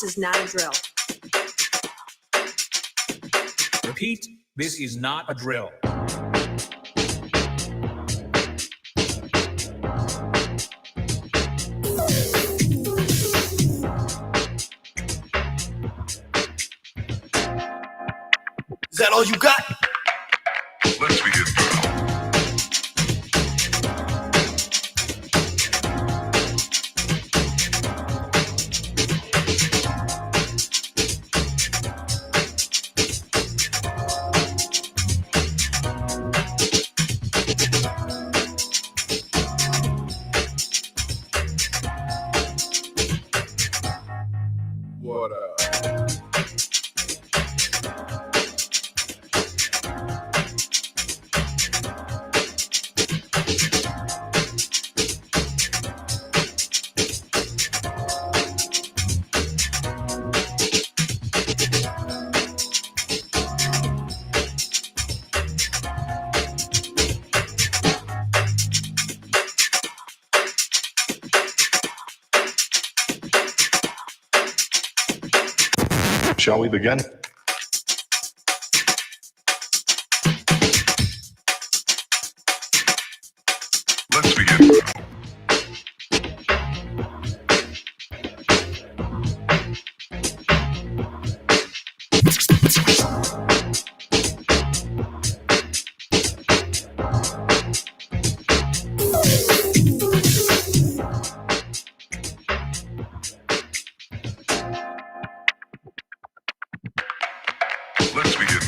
This is not a drill. Repeat, this is not a drill. Is that all you got? Let's begin. What up? Shall we begin? Let's begin. Let's begin.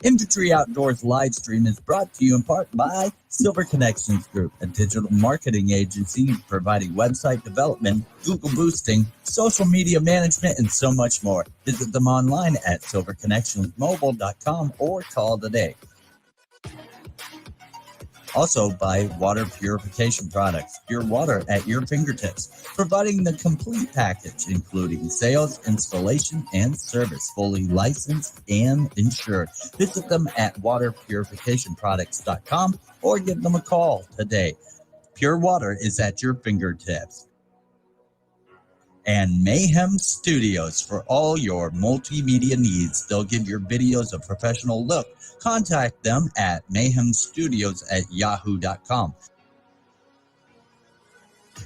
Infantry Outdoors live stream is brought to you in part by Silver Connections Group, a digital marketing agency providing website development, Google boosting, social media management, and so much more. Visit them online at silverconnectionsmobile.com or call today. Also by water purification products, pure water at your fingertips, providing the complete package, including sales, installation, and service, fully licensed and insured. Visit them at waterpurificationproducts.com or give them a call today. Pure water is at your fingertips. And Mayhem Studios for all your multimedia needs. They'll give your videos a professional look. Contact them at mayhemstudios@yahoo.com.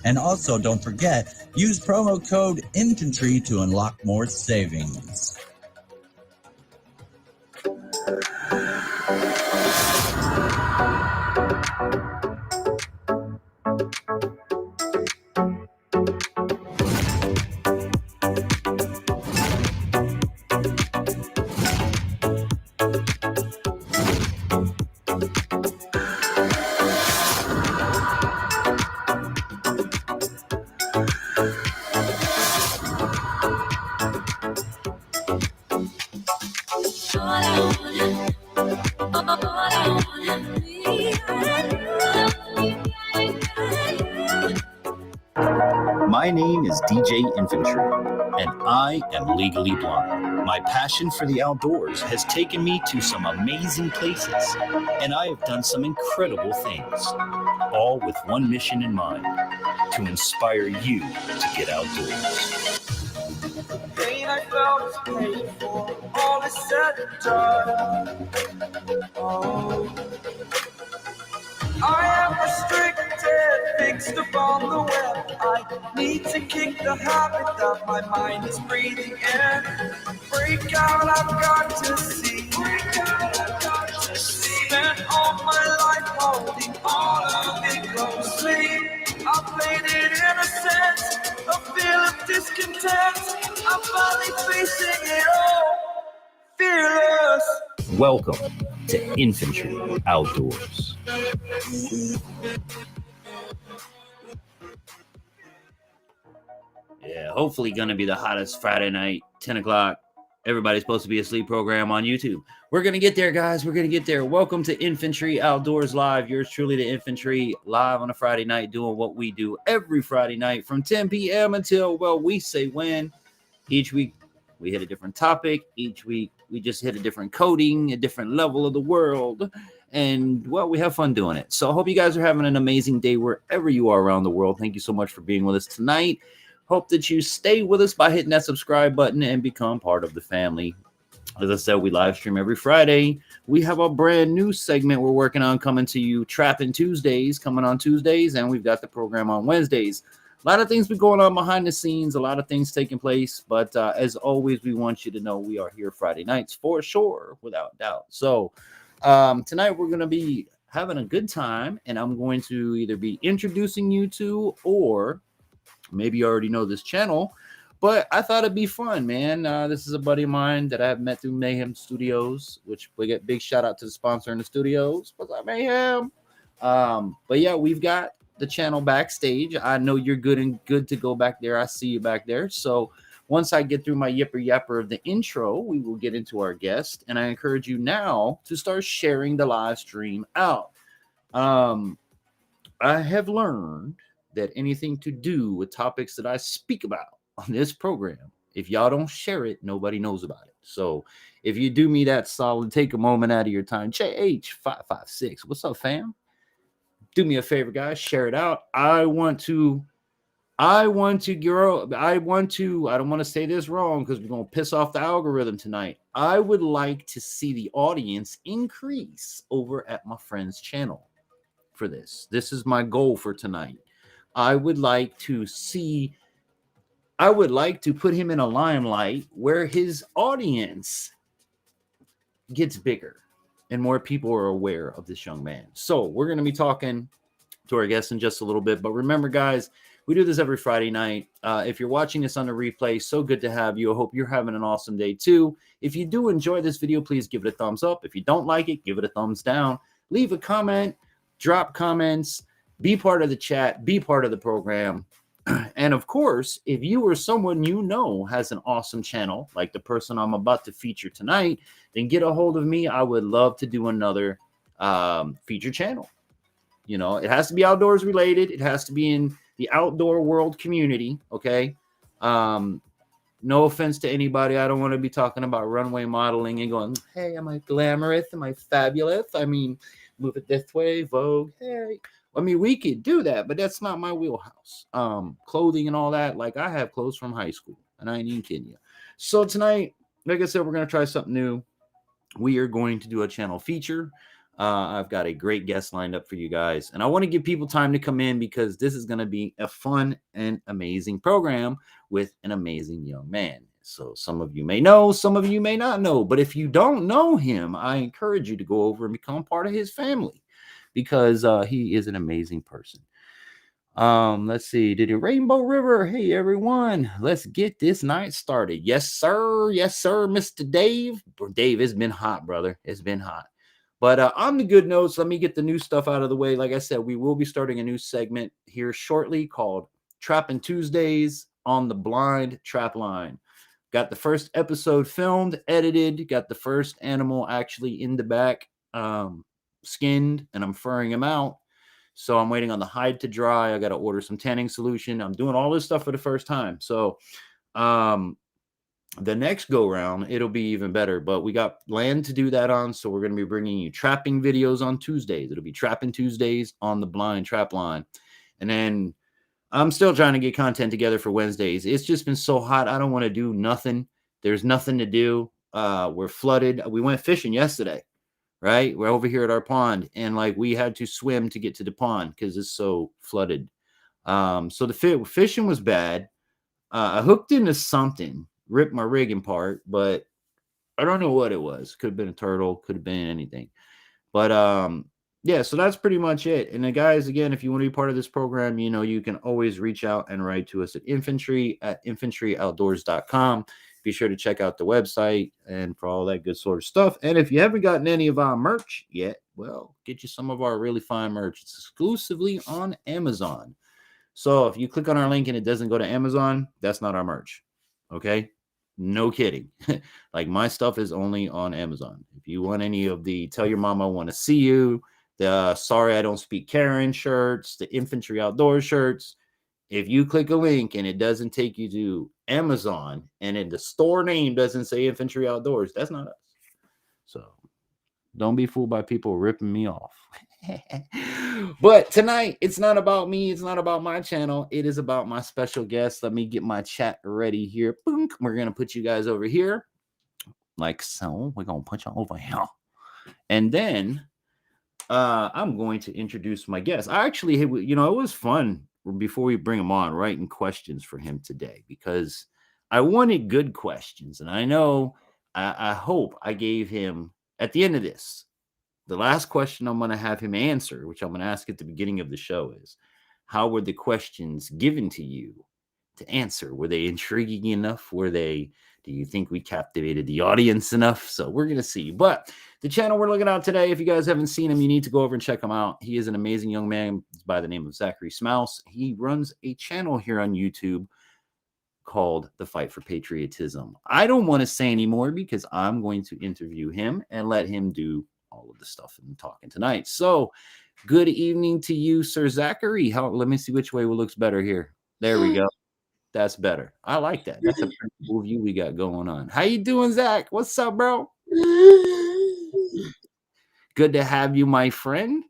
And also, don't forget, use promo code INFANTRY to unlock more savings. My name is DJ Infantry, and I am legally blind. My passion for the outdoors has taken me to some amazing places, and I have done some incredible things, all with one mission in mind, to inspire you to get outdoors. Pain I felt is paid for, all is said and done. Oh. I am restricted, fixed upon the web. I need to kick the habit that my mind is breathing in. Break out, I've got to see. Break out, I've got to see. Spent all my life, holding all of it closely. I played it innocent, a feel of discontent. I'm finally facing it all, fearless. Welcome to Infantry Outdoors. Yeah, hopefully gonna be the hottest Friday night, 10 o'clock. Everybody's supposed to be asleep program on YouTube. We're gonna get there, guys. We're gonna get there. Welcome to Infantry Outdoors Live. Yours truly, the Infantry, live on a Friday night, doing what we do every Friday night from 10 p.m. until, well, we say when. Each week we hit a different topic. Each week we just hit a different coding, a different level of the world. And, well, we have fun doing it. So I hope you guys are having an amazing day wherever you are around the world. Thank you so much for being with us tonight. Hope that you stay with us by hitting that subscribe button and become part of the family. As I said, we live stream every Friday. We have a brand new segment we're working on coming to you, Trapping Tuesdays, coming on Tuesdays, and we've got the program on Wednesdays. A lot of things been going on behind the scenes, a lot of things taking place, but as always, we want you to know we are here Friday nights for sure, without doubt. So tonight we're going to be having a good time, and I'm going to either be introducing you to, or maybe you already know this channel, but I thought it'd be fun, man. This is a buddy of mine that I've met through Mayhem Studios, which we get big shout out to the sponsor in the studios. What's up, Mayhem? But yeah, we've got the channel backstage. I know you're good to go back there. I see you back there. So once I get through my yapper of the intro, we will get into our guest, and I encourage you now to start sharing the live stream out. I have learned that anything to do with topics that I speak about on this program, if y'all don't share it, nobody knows about it. So if you do me that solid, take a moment out of your time. JH556, what's up, fam? Do me a favor, guys, share it out. I don't want to say this wrong because we're going to piss off the algorithm tonight. I would like to see the audience increase over at my friend's channel for this. This is my goal for tonight. I would like to put him in a limelight where his audience gets bigger and more people are aware of this young man. So we're going to be talking to our guests in just a little bit. But remember, guys, we do this every Friday night. If you're watching this on the replay, so good to have you. I hope you're having an awesome day too. If you do enjoy this video, please give it a thumbs up. If you don't like it, give it a thumbs down. Leave a comment, drop comments, be part of the chat, be part of the program. And of course, if you or someone you know has an awesome channel, like the person I'm about to feature tonight, then get a hold of me. I would love to do another feature channel. You know, it has to be outdoors related. It has to be in the outdoor world community. Okay. No offense to anybody. I don't want to be talking about runway modeling and going, hey, am I glamorous? Am I fabulous? I mean, move it this way, Vogue. Hey. I mean, we could do that, but that's not my wheelhouse. Clothing and all that. Like, I have clothes from high school, and I ain't even kidding you. So tonight, like I said, we're going to try something new. We are going to do a channel feature. I've got a great guest lined up for you guys, and I want to give people time to come in because this is going to be a fun and amazing program with an amazing young man. So some of you may know, some of you may not know, but if you don't know him, I encourage you to go over and become part of his family, because he is an amazing person. Let's see. Did it Rainbow River? Hey, everyone. Let's get this night started. Yes, sir. Yes, sir, Mr. Dave. Dave, it's been hot, brother. It's been hot. But on the good notes, let me get the new stuff out of the way. Like I said, we will be starting a new segment here shortly called Trapping Tuesdays on the Blind Trap Line. Got the first episode filmed, edited, got the first animal actually in the back, skinned, and I'm furring him out. So I'm waiting on the hide to dry. I got to order some tanning solution. I'm doing all this stuff for the first time. So the next go round, it'll be even better, but we got land to do that on. So we're going to be bringing you trapping videos on Tuesdays. It'll be Trapping Tuesdays on the Blind Trap Line. And then I'm still trying to get content together for Wednesdays. It's just been so hot. I don't want to do nothing. There's nothing to do. We're flooded. We went fishing yesterday. Right? We're over here at our pond, and like we had to swim to get to the pond because it's so flooded. So the fishing was bad. I hooked into something, ripped my rigging part, but I don't know what it was. Could have been a turtle, could have been anything. But yeah, so that's pretty much it. And guys, again, if you want to be part of this program, you can always reach out and write to us at infantryoutdoors.com. Be sure to check out the website and for all that good sort of stuff. And if you haven't gotten any of our merch yet, well, get you some of our really fine merch. It's exclusively on Amazon. So if you click on our link and it doesn't go to Amazon, that's not our merch. Okay? No kidding. Like my stuff is only on Amazon. If you want any of the Tell Your Mama I Want to See You, the Sorry I Don't Speak Karen shirts, the Infantry Outdoors shirts, if you click a link and it doesn't take you to Amazon and the store name doesn't say Infantry Outdoors, that's not us. So don't be fooled by people ripping me off. But tonight, it's not about me. It's not about my channel. It is about my special guest. Let me get my chat ready here. Boom. We're going to put you guys over here. Like so. We're going to put you over here. And then I'm going to introduce my guest. I actually, it was fun before we bring him on, writing questions for him today because I wanted good questions. And I know, I hope I gave him, at the end of this, the last question I'm going to have him answer, which I'm going to ask at the beginning of the show, is how were the questions given to you to answer? Were they intriguing enough? Do you think we captivated the audience enough? So we're going to see. But the channel we're looking at today, if you guys haven't seen him, you need to go over and check him out. He is an amazing young man by the name of Zachary Smouse. He runs a channel here on YouTube called The Fight for Patriotism. I don't want to say anymore because I'm going to interview him and let him do all of the stuff I'm talking tonight. So good evening to you, Sir Zachary. Let me see which way looks better here. There we go. That's better. I like that. That's a pretty cool view we got going on. How you doing, Zach? What's up, bro? Good to have you, my friend.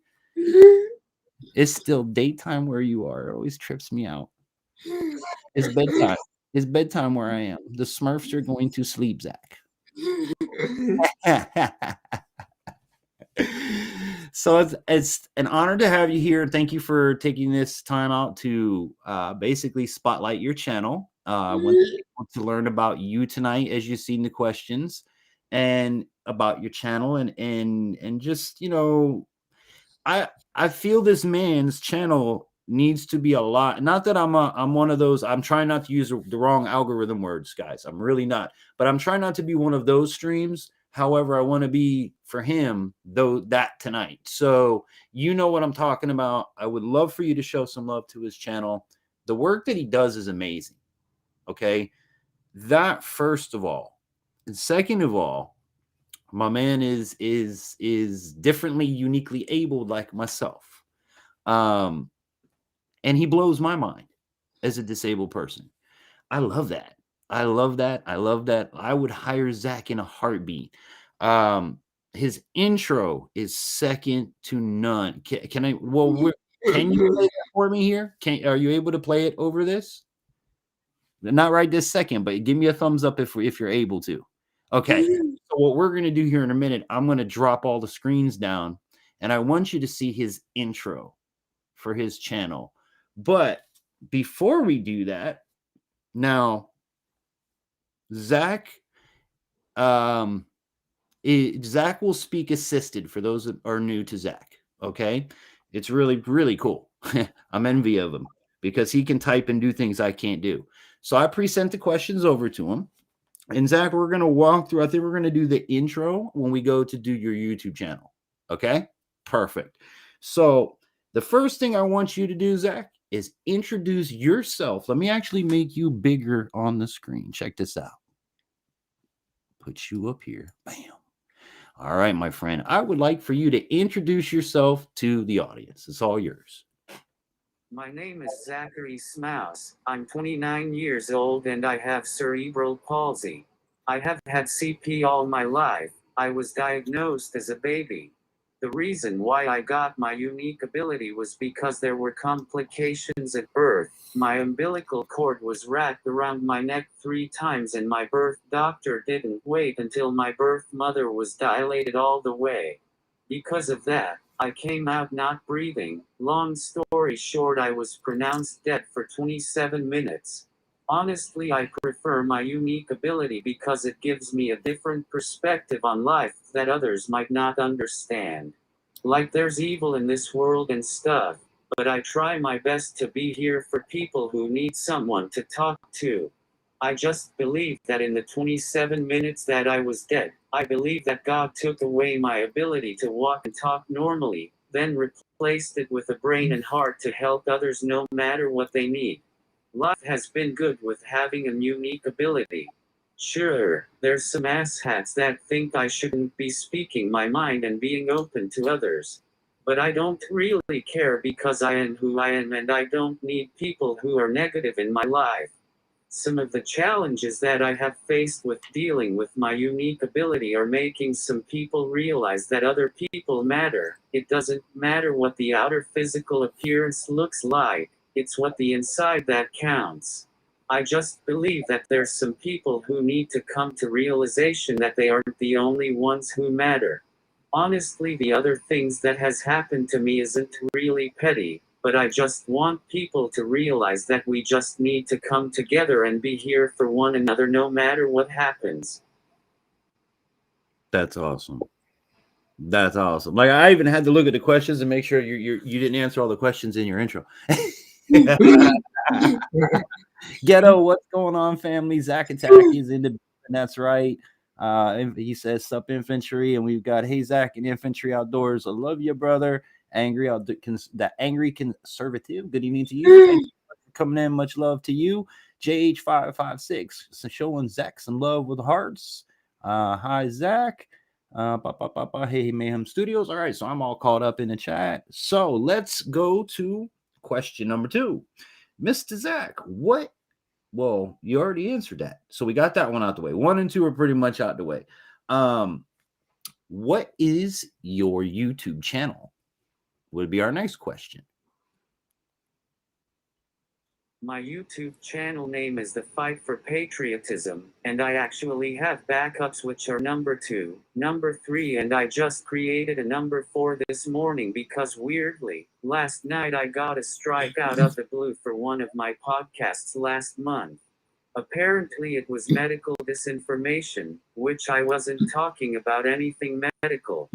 It's still daytime where you are. It always trips me out. It's bedtime. It's bedtime where I am. The Smurfs are going to sleep, Zach. So it's an honor to have you here. Thank you for taking this time out to basically spotlight your channel. I want to learn about you tonight, as you've seen the questions, and about your channel, and just I feel this man's channel needs to be a lot. Not that I'm one of those. I'm trying not to use the wrong algorithm words, guys. I'm really not. But I'm trying not to be one of those streams. However, I want to be for him, though, that tonight. So you know what I'm talking about. I would love for you to show some love to his channel. The work that he does is amazing. Okay. That first of all. And second of all, my man is differently, uniquely abled like myself. And he blows my mind as a disabled person. I love that. I love that. I love that. I would hire Zach in a heartbeat. His intro is second to none. Can you play that for me here? Are you able to play it over this? Not right this second, but give me a thumbs up if you're able to. Okay. So what we're going to do here in a minute, I'm going to drop all the screens down, and I want you to see his intro for his channel. But before we do that, now Zach will speak assisted for those that are new to Zach. Okay. It's really, really cool. I'm envy of him because he can type and do things I can't do. So I pre-sent the questions over to him. And Zach, we're going to walk through. I think we're going to do the intro when we go to do your YouTube channel. Okay. Perfect. So the first thing I want you to do, Zach, is introduce yourself. Let me actually make you bigger on the screen. Check this out. Put you up here. Bam. All right, my friend. I would like for you to introduce yourself to the audience. It's all yours. My name is Zachary Smouse. I'm 29 years old and I have cerebral palsy. I have had CP all my life. I was diagnosed as a baby. The reason why I got my unique ability was because there were complications at birth. My umbilical cord was wrapped around my neck 3 times and my birth doctor didn't wait until my birth mother was dilated all the way. Because of that, I came out not breathing. Long story short, I was pronounced dead for 27 minutes. Honestly, I prefer my unique ability because it gives me a different perspective on life that others might not understand. Like there's evil in this world and stuff, but I try my best to be here for people who need someone to talk to. I just believe that in the 27 minutes that I was dead, I believe that God took away my ability to walk and talk normally, then replaced it with a brain and heart to help others no matter what they need. Life has been good with having a unique ability. Sure, there's some asshats that think I shouldn't be speaking my mind and being open to others. But I don't really care because I am who I am and I don't need people who are negative in my life. Some of the challenges that I have faced with dealing with my unique ability are making some people realize that other people matter. It doesn't matter what the outer physical appearance looks like, it's what the inside that counts. I just believe that there's some people who need to come to realization that they aren't the only ones who matter. Honestly, the other things that has happened to me isn't really petty, but I just want people to realize that we just need to come together and be here for one another no matter what happens. That's awesome. That's awesome. Like I even had to look at the questions and make sure you didn't answer all the questions in your intro. Ghetto, what's going on, family? Zack Attack is in the and that's right. He says sup infantry, and we've got hey Zack and Infantry Outdoors. I love you, brother. That angry conservative. Good evening to you. Thank you for coming in. Much love to you. JH556 showing Zack some love with hearts. Hi Zack. Hey Mayhem Studios. All right, so I'm all caught up in the chat. So let's go to question number 2. Mr. Zack, what? Well, you already answered that. So we got that one out the way. 1 and 2 are pretty much out the way. What is your YouTube channel? Would be our next question. My YouTube channel name is The Fight for Patriotism, and I actually have backups which are number 2, number 3, and I just created a number 4 this morning because weirdly, last night I got a strike out of the blue for one of my podcasts last month. Apparently it was medical disinformation, which I wasn't talking about anything medical.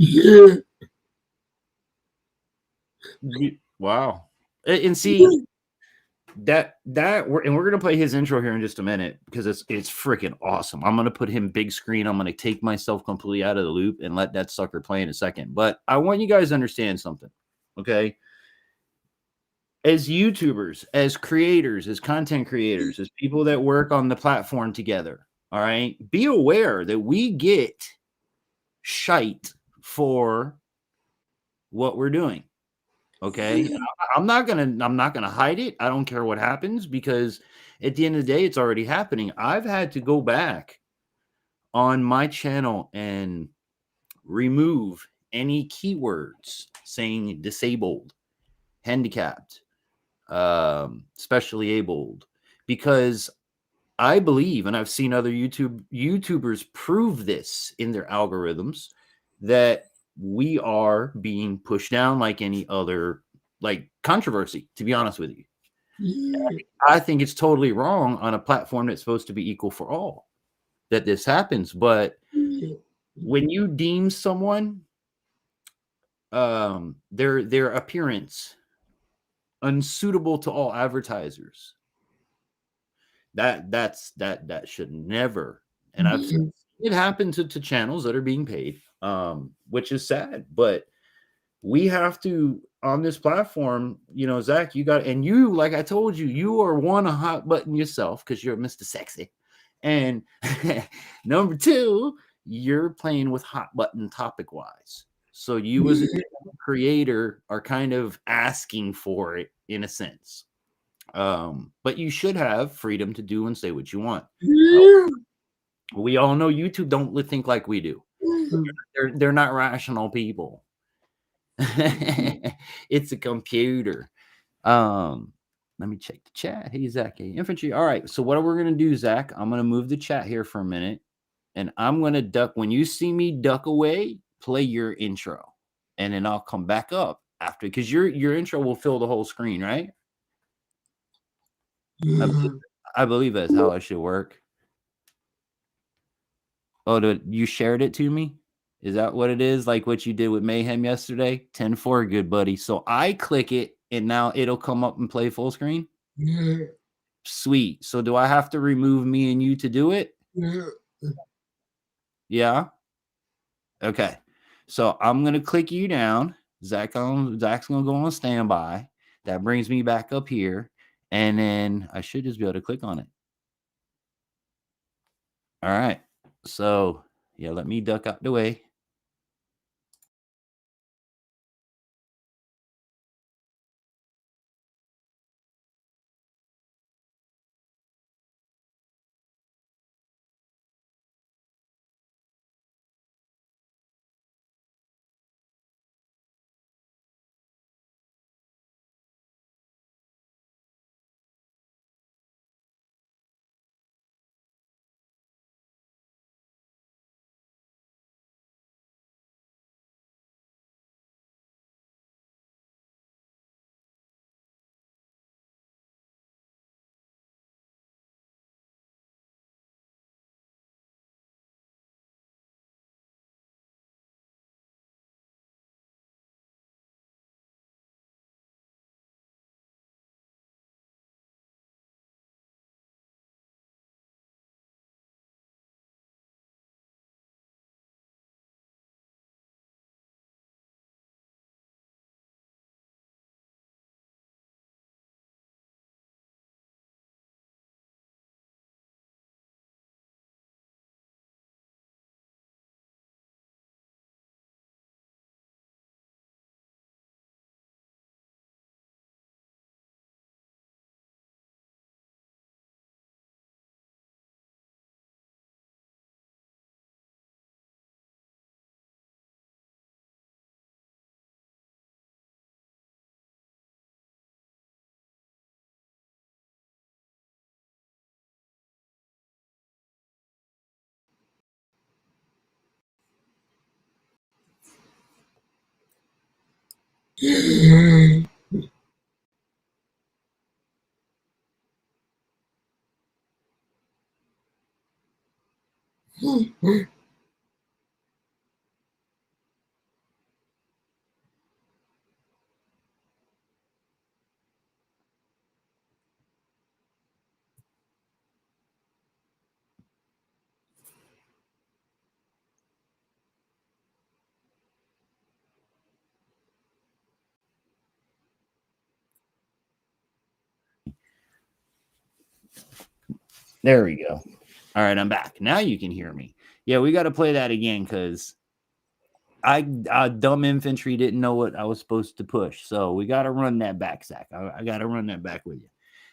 Wow. And see, we're gonna play his intro here in just a minute because it's freaking awesome. I'm gonna put him big screen. I'm gonna take myself completely out of the loop and let that sucker play in a second. But I want you guys to understand something, okay? As YouTubers, as creators, as content creators, as people that work on the platform together, all right, be aware that we get shite for what we're doing. Okay, I'm not gonna hide it. I don't care what happens because at the end of the day, it's already happening. I've had to go back on my channel and remove any keywords saying disabled, handicapped, specially abled, because I believe, and I've seen other YouTubers prove this in their algorithms, that we are being pushed down like any other like controversy, to be honest with you. I think it's totally wrong on a platform that's supposed to be equal for all that this happens. But when you deem someone their appearance unsuitable to all advertisers, that should never, and I've seen it happen to channels that are being paid, which is sad, but we have to on this platform, you know, Zack, you got, and you, like I told you, you are one a hot button yourself because you're Mr. Sexy, and number 2, you're playing with hot button topic wise, so you as a creator are kind of asking for it in a sense. But you should have freedom to do and say what you want. We all know YouTube don't think like we do. They're not rational people. It's a computer. Let me check the chat. Hey Zack, hey Infantry. All right, so what we're gonna do, Zack, I'm gonna move the chat here for a minute, and I'm gonna duck. When you see me duck away, play your intro, and then I'll come back up after, because your intro will fill the whole screen, right? I believe that's how it should work. Oh, you shared it to me? Is that what it is? Like what you did with Mayhem yesterday? 10-4, good buddy. So I click it and now it'll come up and play full screen? Yeah. Sweet. So do I have to remove me and you to do it? Yeah. Yeah. Okay. So I'm gonna click you down. Zach's gonna go on standby. That brings me back up here. And then I should just be able to click on it. All right. So yeah, let me duck out the way. There we go. All right, I'm back. Now you can hear me. Yeah, we got to play that again because I dumb infantry didn't know what I was supposed to push. So we got to run that back, Zach. I got to run that back with you.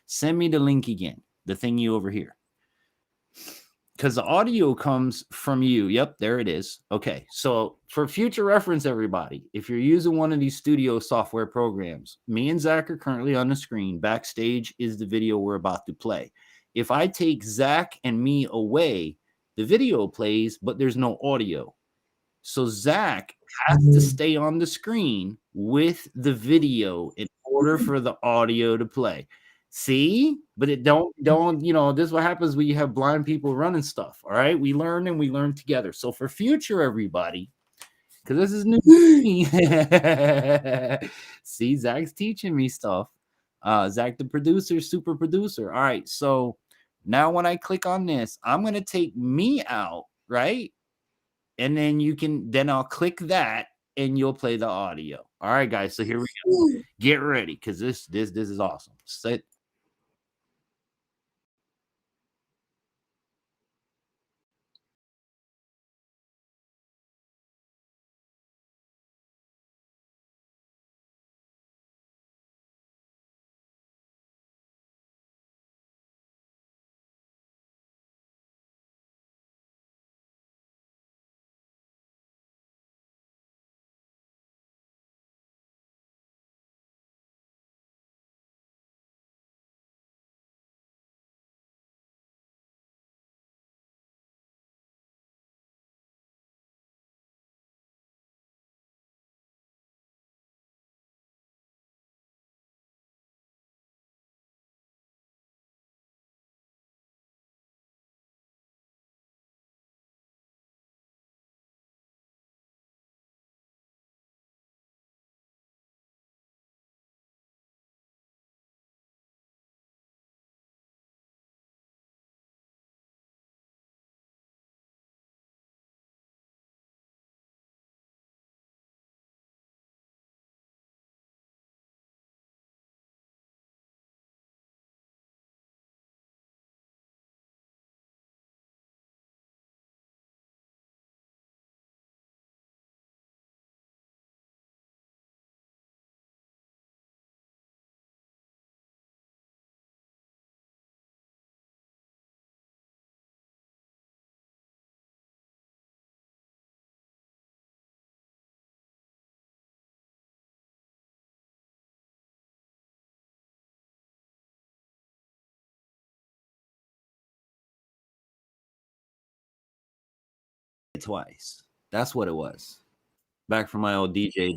Send me the link again, the thingy over here. Because the audio comes from you. Yep, there it is. Okay, so for future reference, everybody, if you're using one of these studio software programs, me and Zach are currently on the screen. Backstage is the video we're about to play. If I take Zach and me away, the video plays, but there's no audio. So Zach has to stay on the screen with the video in order for the audio to play. See? But it don't, this is what happens when you have blind people running stuff. All right. We learn and we learn together. So for future, everybody, because this is new to me. See, Zach's teaching me stuff. Zach, the producer, super producer. All right. So now when I click on this, I'm gonna take me out, right? And then I'll click that and you'll play the audio. All right, guys. So here we go. Get ready because this is awesome. Set twice. That's what it was. Back from my old DJ days.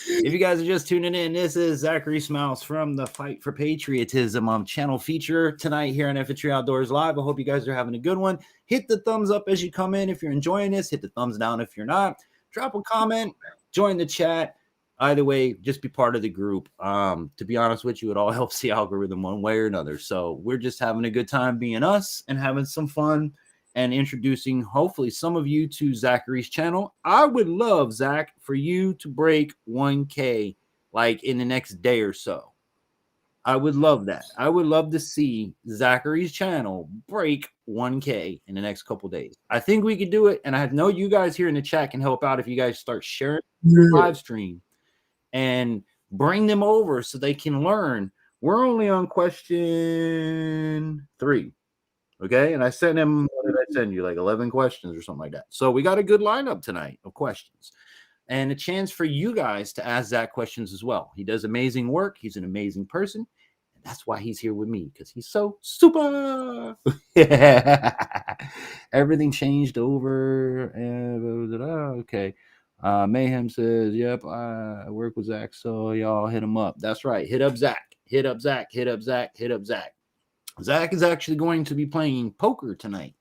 If you guys are just tuning in, this is Zachary Smouse from the Fight for Patriotism channel feature tonight here on Infantry Outdoors Live. I hope you guys are having a good one. Hit the thumbs up as you come in if you're enjoying this. Hit the thumbs down if you're not. Drop a comment. Join the chat. Either way, just be part of the group. To be honest with you, it all helps the algorithm one way or another. So we're just having a good time being us and having some fun and introducing, hopefully, some of you to Zachary's channel. I would love, Zach, for you to break 1K like in the next day or so. I would love that. I would love to see Zachary's channel break 1K in the next couple days. I think we could do it, and I know you guys here in the chat can help out if you guys start sharing the live stream and bring them over so they can learn. We're only on question 3. Okay, and I sent him, what did I send you? Like 11 questions or something like that. So we got a good lineup tonight of questions and a chance for you guys to ask Zach questions as well. He does amazing work. He's an amazing person. And that's why he's here with me, because he's so super. Everything changed over. Okay. Mayhem says, yep, I work with Zach, so y'all hit him up. That's right. Hit up Zach. Hit up Zach. Hit up Zach. Hit up Zach. Zach is actually going to be playing poker tonight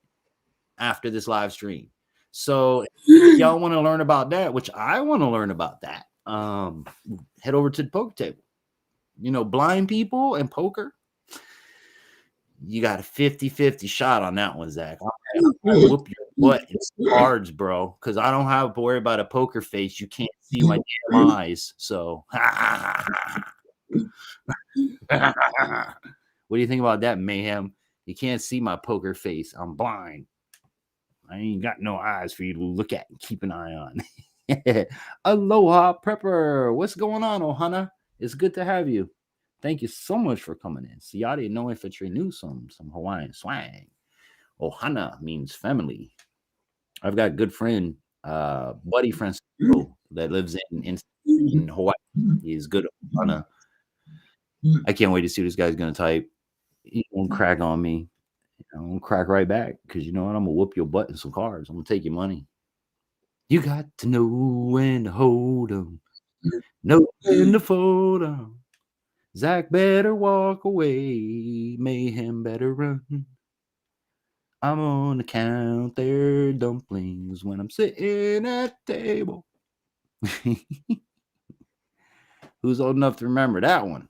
after this live stream. So if y'all want to learn about that, which I want to learn about that, head over to the poker table. You know, blind people and poker, you got a 50-50 shot on that one, Zach. I'll whoop your butt in cards, bro, because I don't have to worry about a poker face. You can't see my damn eyes. So what do you think about that, Mayhem? You can't see my poker face. I'm blind. I ain't got no eyes for you to look at and keep an eye on. Aloha, Prepper. What's going on, Ohana? It's good to have you. Thank you so much for coming in. See, y'all didn't know Infantry knew some Hawaiian swang. Ohana means family. I've got a good friend, buddy Francisco, that lives in Hawaii. He's good at Ohana. I can't wait to see what this guy's going to type. He won't crack on me. I'm going to crack right back because you know what? I'm going to whoop your butt in some cards. I'm going to take your money. You got to know when to hold them. Know when to fold them. Zach better walk away. Mayhem better run. I'm going to count their dumplings when I'm sitting at the table. Who's old enough to remember that one?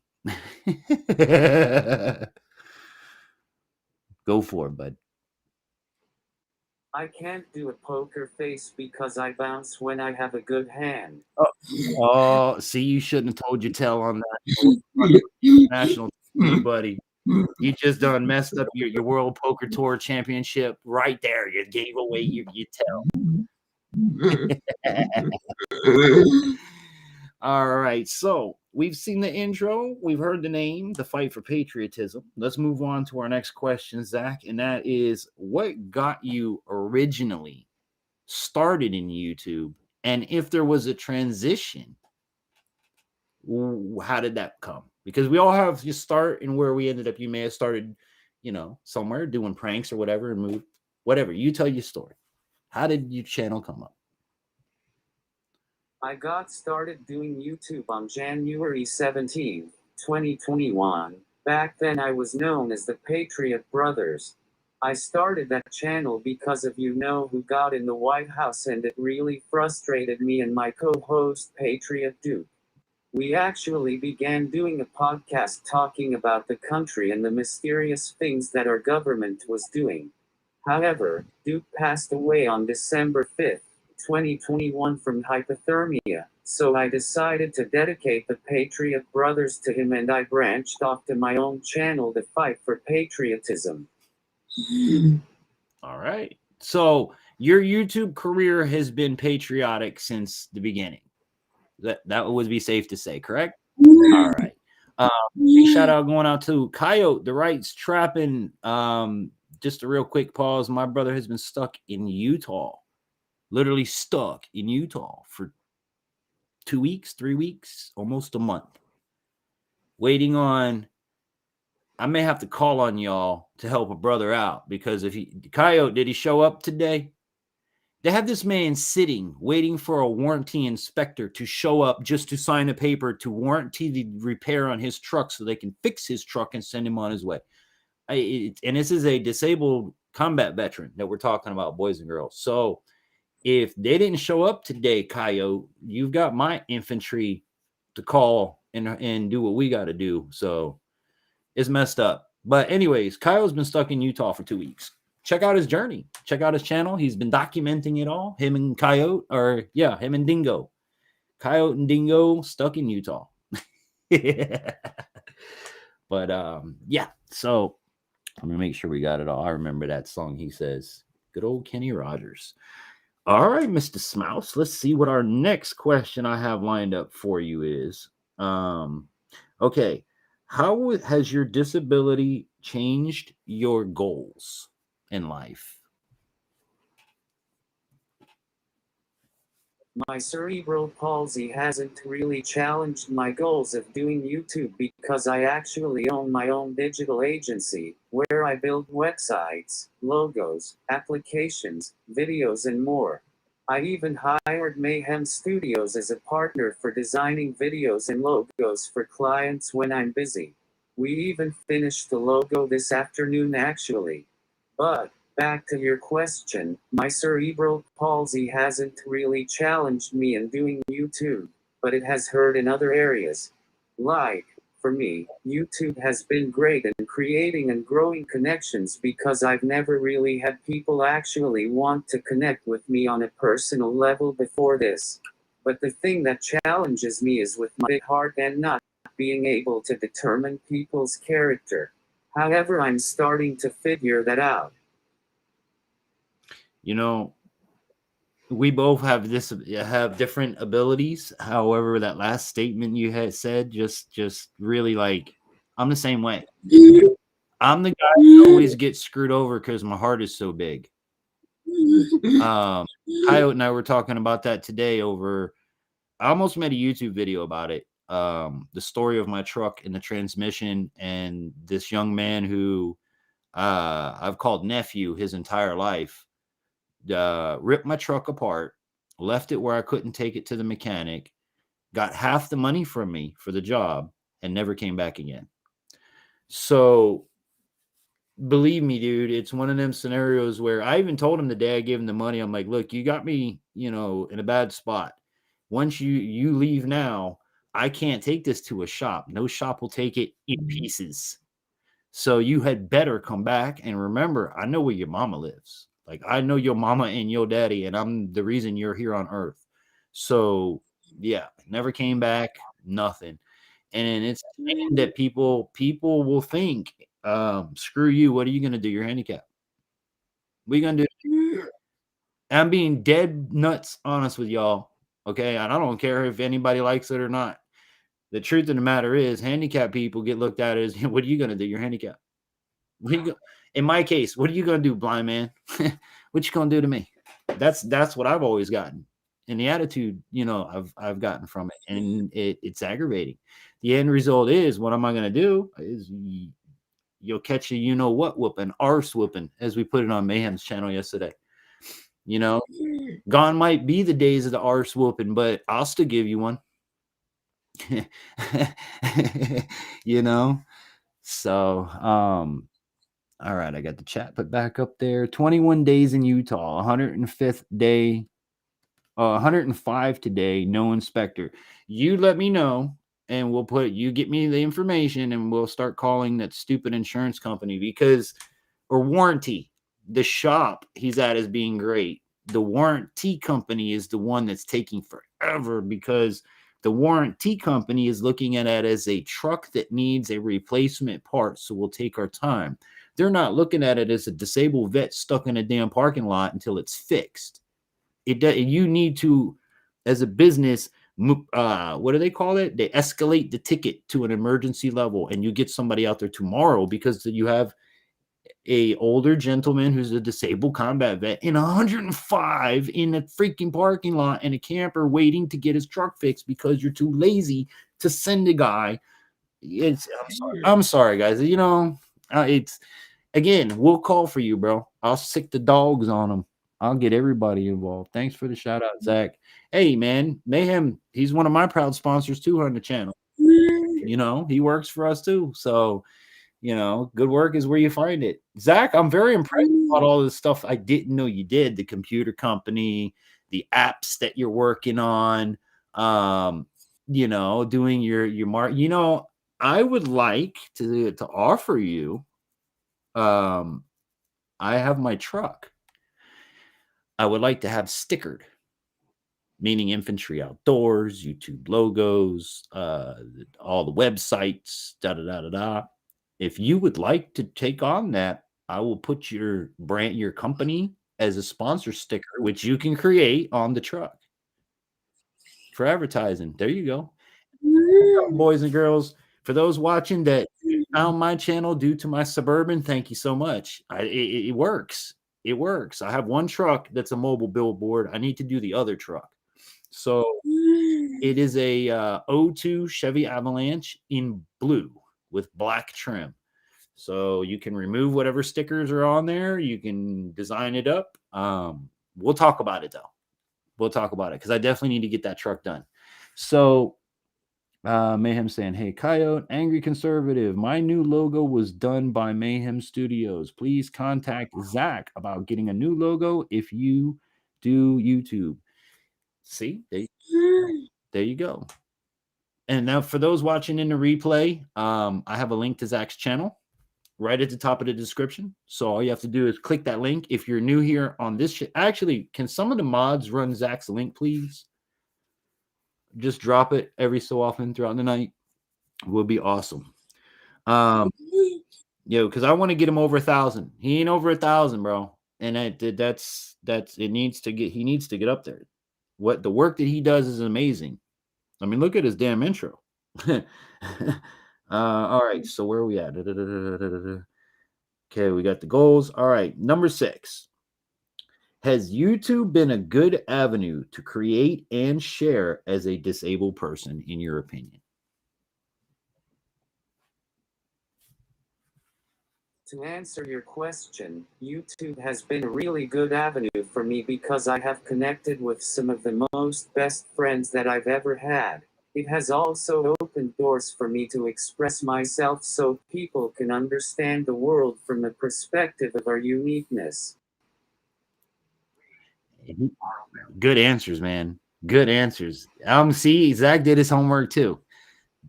Go for it, bud. I can't do a poker face because I bounce when I have a good hand. Oh, see, you shouldn't have told your tell on that national team, buddy. You just done messed up your World Poker Tour Championship right there. You gave away your tell. All right, so we've seen the intro. We've heard the name, the Fight for Patriotism. Let's move on to our next question, Zach, and that is, what got you originally started in YouTube? And if there was a transition, how did that come? Because we all have you start and where we ended up. You may have started, you know, somewhere doing pranks or whatever and moved, whatever. You tell your story. How did your channel come up? I got started doing YouTube on January 17, 2021. Back then I was known as the Patriot Brothers. I started that channel because of you know who got in the White House, and it really frustrated me and my co-host Patriot Duke. We actually began doing a podcast talking about the country and the mysterious things that our government was doing. However, Duke passed away on December 5th. 2021 from hypothermia, so I decided to dedicate the Patriot Brothers to him, and I branched off to my own channel, The Fight for Patriotism. All right. So your YouTube career has been patriotic since the beginning. That would be safe to say, correct? All right. Shout out going out to Coyote, the Rights Trapping. Just a real quick pause. My brother has been stuck in Utah. Literally stuck in Utah for 2 weeks, 3 weeks, almost a month. Waiting on, I may have to call on y'all to help a brother out, because if Coyote, did he show up today? They have this man sitting, waiting for a warranty inspector to show up just to sign a paper to warranty the repair on his truck so they can fix his truck and send him on his way. And this is a disabled combat veteran that we're talking about, boys and girls. So if they didn't show up today, Coyote, you've got my infantry to call and do what we got to do. So it's messed up. But anyways, Coyote's been stuck in Utah for 2 weeks. Check out his journey. Check out his channel. He's been documenting it all. Him and Coyote, him and Dingo. Coyote and Dingo stuck in Utah. But yeah, so let me make sure we got it all. I remember that song he says. Good old Kenny Rogers. All right, Mr. Smouse. Let's see what our next question I have lined up for you is. Okay. How has your disability changed your goals in life? My cerebral palsy hasn't really challenged my goals of doing YouTube because I actually own my own digital agency, where I build websites, logos, applications, videos and more. I even hired Mayhem Studios as a partner for designing videos and logos for clients when I'm busy. We even finished the logo this afternoon actually. But, back to your question, my cerebral palsy hasn't really challenged me in doing YouTube, but it has hurt in other areas. Like, for me, YouTube has been great in creating and growing connections because I've never really had people actually want to connect with me on a personal level before this. But the thing that challenges me is with my heart and not being able to determine people's character. However, I'm starting to figure that out. You know, we both have different abilities. However, that last statement you had said just really, like, I'm the same way. I'm the guy who always gets screwed over because my heart is so big. Coyote and I were talking about that today over. I almost made a YouTube video about it. The story of my truck and the transmission, and this young man who I've called nephew his entire life. Ripped my truck apart, left it where I couldn't take it to the mechanic, got half the money from me for the job, and never came back again. So believe me, dude, it's one of them scenarios where I even told him the day I gave him the money, I'm like, look, you got me, in a bad spot. Once you leave now, I can't take this to a shop. No shop will take it in pieces. So you had better come back. And remember, I know where your mama lives. Like, I know your mama and your daddy, and I'm the reason you're here on earth. So yeah, never came back, nothing. And it's that people will think, screw you, what are you gonna do? You're handicapped. What are you gonna do? I'm being dead nuts honest with y'all. Okay. And I don't care if anybody likes it or not. The truth of the matter is, handicapped people get looked at as, what are you gonna do? You're handicapped. What are you in my case, what are you gonna do, blind man? What you gonna do to me? That's what I've always gotten. And the attitude, I've gotten from it. And it's aggravating. The end result is, what am I gonna do? Is you'll catch a what whooping, arse whooping, as we put it on Mayhem's channel yesterday. Gone might be the days of the arse whooping, but I'll still give you one. So all right, I got the chat put back up there. 21 days in Utah, 105th day, 105 today, no inspector. You let me know, and you get me the information, and we'll start calling that stupid insurance company or warranty. The shop he's at is being great. The warranty company is the one that's taking forever, because the warranty company is looking at it as a truck that needs a replacement part, so we'll take our time. They're not looking at it as a disabled vet stuck in a damn parking lot until it's fixed. You need to, as a business, what do they call it? They escalate the ticket to an emergency level, and you get somebody out there tomorrow, because you have a older gentleman who's a disabled combat vet in 105 in a freaking parking lot, and a camper waiting to get his truck fixed because you're too lazy to send a guy. I'm sorry, guys. It's, again, we'll call for you, bro. I'll sick the dogs on them. I'll get everybody involved. Thanks for the shout out, Zach. Hey, man, Mayhem, he's one of my proud sponsors too on the channel. You know, he works for us too. So, you know, good work is where you find it. Zach, I'm very impressed about all the stuff I didn't know you did, the computer company, the apps that you're working on, you know, doing your mark. You know, I would like to offer you, I have my truck. I would like to have stickered, meaning Infantry Outdoors, YouTube logos, all the websites, da da da da da. If you would like to take on that, I will put your brand, your company as a sponsor sticker, which you can create on the truck for advertising. There you go. Boys and girls, for those watching that found my channel due to my Suburban, thank you so much. It works. It works. I have one truck that's a mobile billboard. I need to do the other truck. So it is a 02 Chevy Avalanche in blue with black trim. So you can remove whatever stickers are on there. You can design it up. We'll talk about it though. We'll talk about it because I definitely need to get that truck done. So Mayhem saying, hey, Coyote, Angry Conservative, my new logo was done by Mayhem Studios. Please contact Zack about getting a new logo if you do YouTube. See, there you go. And now for those watching in the replay, I have a link to Zack's channel right at the top of the description. So all you have to do is click that link. If you're new here on this, actually, can some of the mods run Zack's link, please? Just drop it every so often throughout the night. Would be awesome. Because I want to get him over 1,000. He ain't over 1,000, bro. And that's it needs to get. He needs to get up there. What the work that he does is amazing. I mean, look at his damn intro. All right, so where are we at? Okay, we got the goals. All right, number 6. Has YouTube been a good avenue to create and share as a disabled person, in your opinion? To answer your question, YouTube has been a really good avenue for me because I have connected with some of the most best friends that I've ever had. It has also opened doors for me to express myself so people can understand the world from the perspective of our uniqueness. Good answers, man. Good answers. See, Zack did his homework too.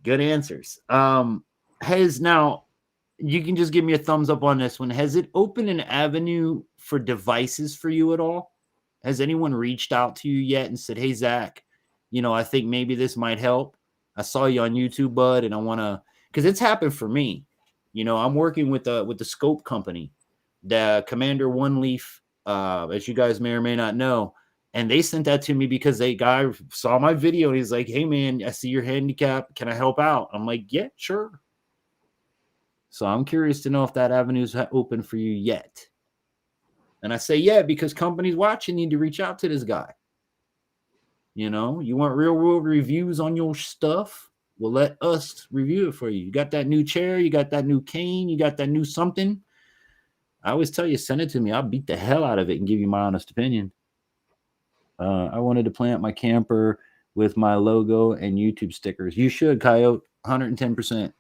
Good answers. Has now, you can just give me a thumbs up on this one. Has it opened an avenue for devices for you at all? Has anyone reached out to you yet and said, hey, Zack, you know, I think maybe this might help. I saw you on YouTube, bud, and I want to, because it's happened for me. You know, I'm working with the scope company, the Commander One Leaf, as you guys may or may not know. And they sent that to me because a guy saw my video and he's like, hey, man, I see your handicap. Can I help out? I'm like, yeah, sure. So I'm curious to know if that avenue is open for you yet. And I say, yeah, because companies watching need to reach out to this guy. You know, you want real world reviews on your stuff? Well, let us review it for you. You got that new chair, you got that new cane, you got that new something. I always tell you, send it to me. I'll beat the hell out of it and give you my honest opinion. I wanted to plant my camper with my logo and YouTube stickers. You should, Coyote, 110%.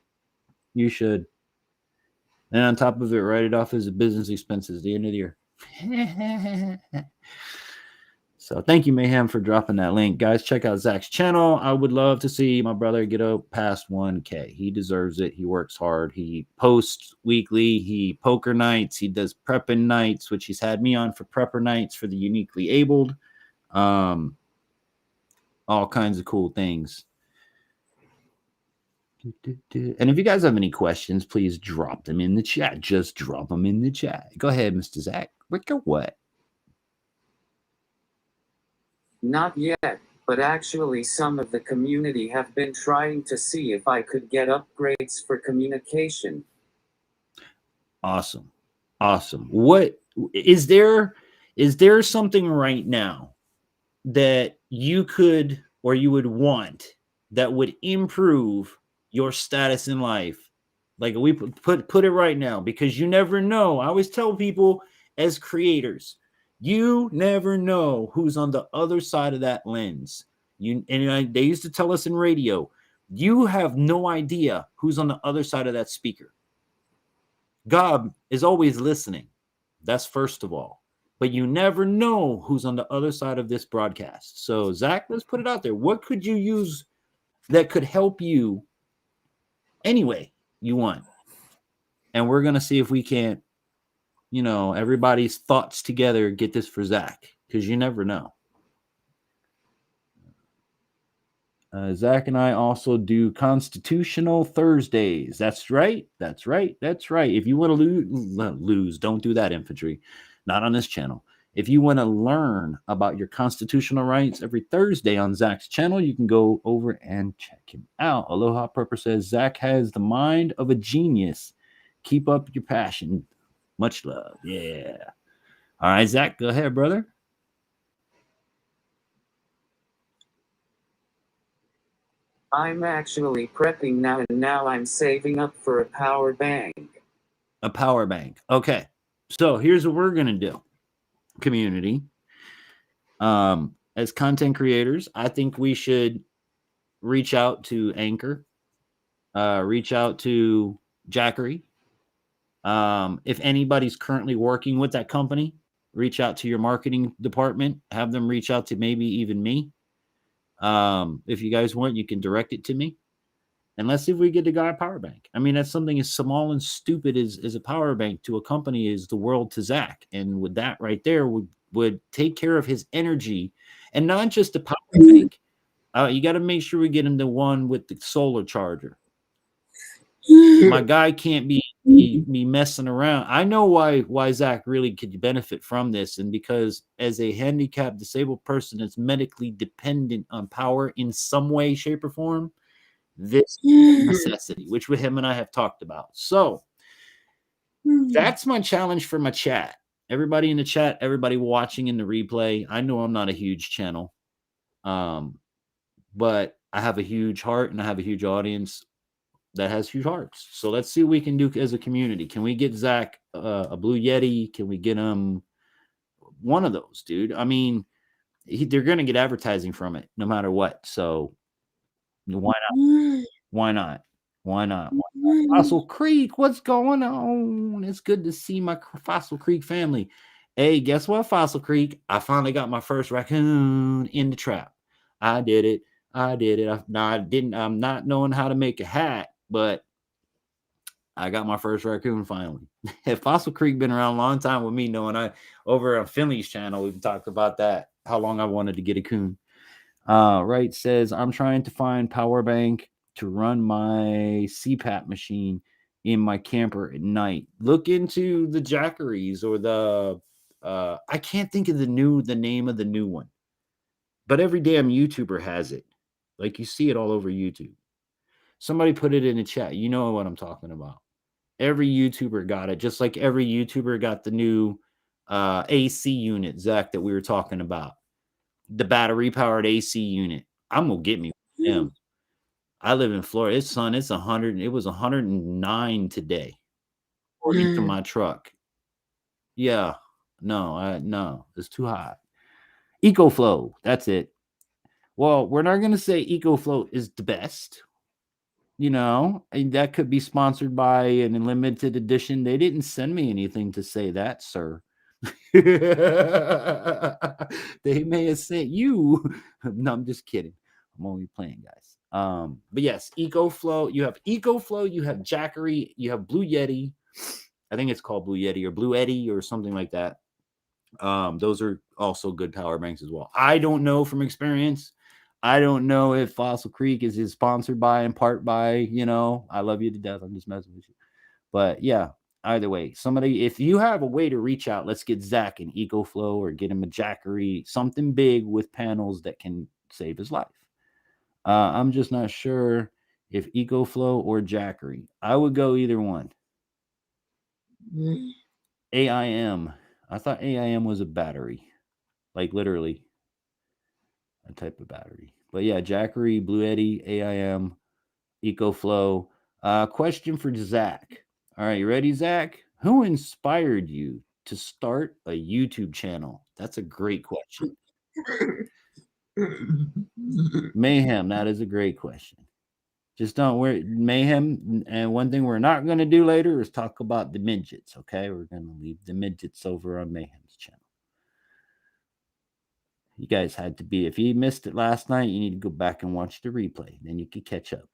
You should. And on top of it, write it off as a business expenses at the end of the year. So thank you, Mayhem, for dropping that link. Guys, check out Zack's channel. I would love to see my brother get up past 1K. He deserves it. He works hard. He posts weekly. He poker nights. He does prepping nights, which he's had me on for prepper nights for the uniquely abled. All kinds of cool things. And if you guys have any questions, please drop them in the chat. Just drop them in the chat. Go ahead, Mr. Zack. What? Not yet, but actually some of the community have been trying to see if I could get upgrades for communication. Awesome. What is there something right now that you could or you would want that would improve your status in life? Like we put it right now, because you never know. I always tell people as creators, You never know who's on the other side of that lens. They used to tell us in radio, you have no idea who's on the other side of that speaker. God is always listening. That's first of all. But you never know who's on the other side of this broadcast. So, Zach, let's put it out there. What could you use that could help you anyway you want? And we're going to see if we can't, everybody's thoughts together get this for Zach, because you never know. Zach and I also do Constitutional Thursdays. That's right. If you want to lose, don't do that, infantry. Not on this channel. If you want to learn about your constitutional rights every Thursday on Zach's channel, you can go over and check him out. Aloha Purpose says, Zach has the mind of a genius. Keep up your passion. Much love. Yeah. All right, Zach, go ahead, brother. I'm actually prepping now, and now I'm saving up for a power bank. A power bank. Okay. So here's what we're going to do, community. As content creators, I think we should reach out to Anchor, reach out to Jackery. If anybody's currently working with that company, reach out to your marketing department, have them reach out to maybe even me. If you guys want, you can direct it to me. And let's see if we get the guy a power bank. I mean, that's something as small and stupid as a power bank to a company is the world to Zach. And with that right there would take care of his energy, and not just a power bank. You got to make sure we get him the one with the solar charger. My guy can't be messing around. I know why Zach really could benefit from this, and because as a handicapped disabled person that's medically dependent on power in some way, shape, or form, this necessity, which with him and I have talked about. So that's my challenge for my chat. Everybody in the chat, everybody watching in the replay. I know I'm not a huge channel, but I have a huge heart and I have a huge audience that has huge hearts. So let's see what we can do as a community. Can we get Zach a Blue Yeti? Can we get him one of those, dude? I mean, they're going to get advertising from it no matter what. So why not? Why not? Why not? Fossil Creek, what's going on? It's good to see my Fossil Creek family. Hey, guess what, Fossil Creek? I finally got my first raccoon in the trap. I did it. I didn't. I'm not knowing how to make a hat, but I got my first raccoon finally. Fossil Creek been around a long time with me, knowing over on Finley's channel, we've talked about that, how long I wanted to get a coon. Right says, I'm trying to find power bank to run my CPAP machine in my camper at night. Look into the Jackeries or the I can't think of the name of the new one, but every damn YouTuber has it. Like, you see it all over YouTube. Somebody put it in the chat. You know what I'm talking about. Every YouTuber got it, just like every YouTuber got the new AC unit, Zach, that we were talking about. The battery powered AC unit. I'm gonna get me them. I live in Florida. It's 100. It was 109 today, according to my truck. Yeah, no, it's too hot. EcoFlow, that's it. Well, we're not gonna say EcoFlow is the best. And that could be sponsored by an limited edition. They didn't send me anything to say that, sir. They may have sent you. No, I'm just kidding. I'm only playing, guys. But yes, EcoFlow. You have EcoFlow, you have Jackery, you have Blue Yeti. I think it's called Blue Yeti or Blue Eddy or something like that. Those are also good power banks as well. I don't know from experience. I don't know if Fossil Creek is sponsored by, in part by, I love you to death. I'm just messing with you. But yeah, either way, somebody, if you have a way to reach out, let's get Zach an EcoFlow or get him a Jackery, something big with panels that can save his life. I'm just not sure if EcoFlow or Jackery. I would go either one. AIM. I thought AIM was a battery, like literally a type of battery. But yeah, Jackery, Blue Eddy, AIM, EcoFlow. Question for Zach. All right, you ready, Zach? Who inspired you to start a YouTube channel? That's a great question. Mayhem, that is a great question. Just don't worry, Mayhem. And one thing we're not going to do later is talk about the midgets. Okay, we're going to leave the midgets over on Mayhem's channel. You guys had to be. If you missed it last night, you need to go back and watch the replay. Then you can catch up.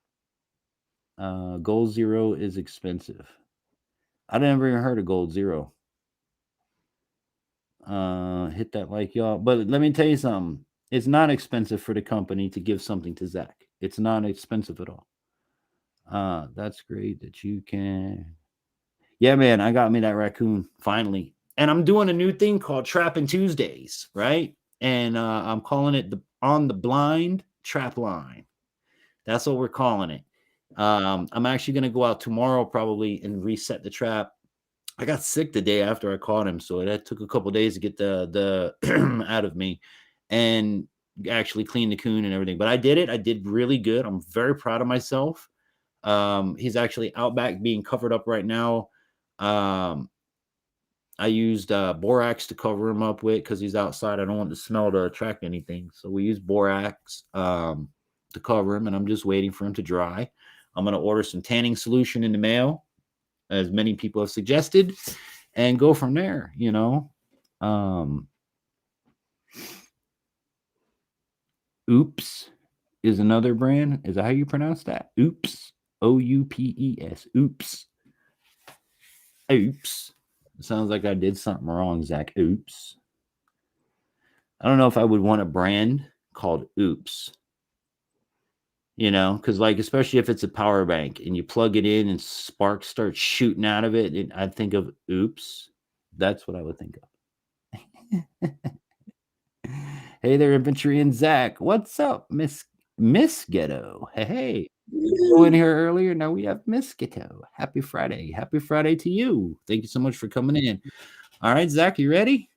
Gold Zero is expensive. I never even heard of Gold Zero. Hit that like, y'all. But let me tell you something. It's not expensive for the company to give something to Zack. It's not expensive at all. That's great that you can. Yeah, man, I got me that raccoon finally. And I'm doing a new thing called Trapping Tuesdays, right? And I'm calling it the On the Blind Trap Line. That's what we're calling it. I'm actually going to go out tomorrow probably and reset the trap. I got sick the day after I caught him, so it took a couple days to get the out of me and actually clean the coon and everything. But I did it. I did really good. I'm very proud of myself. He's actually out back being covered up right now. I used borax to cover him up with because he's outside. I don't want the smell to attract anything. So we use borax to cover him, and I'm just waiting for him to dry. I'm going to order some tanning solution in the mail, as many people have suggested, and go from there, you know. Oops is another brand. Is that how you pronounce that? Oops. OUPES. Oops. Oops. It sounds like I did something wrong, Zack. Oops. I don't know if I would want a brand called Oops. You know, because like, especially if it's a power bank and you plug it in and sparks start shooting out of it, and I'd think of Oops. That's what I would think of. Hey there, Infantry and Zack. What's up, Miss Ghetto? Hey. Go in here earlier. Now we have Miss Ghetto. Happy Friday. Happy Friday to you. Thank you so much for coming in. All right, Zack, you ready?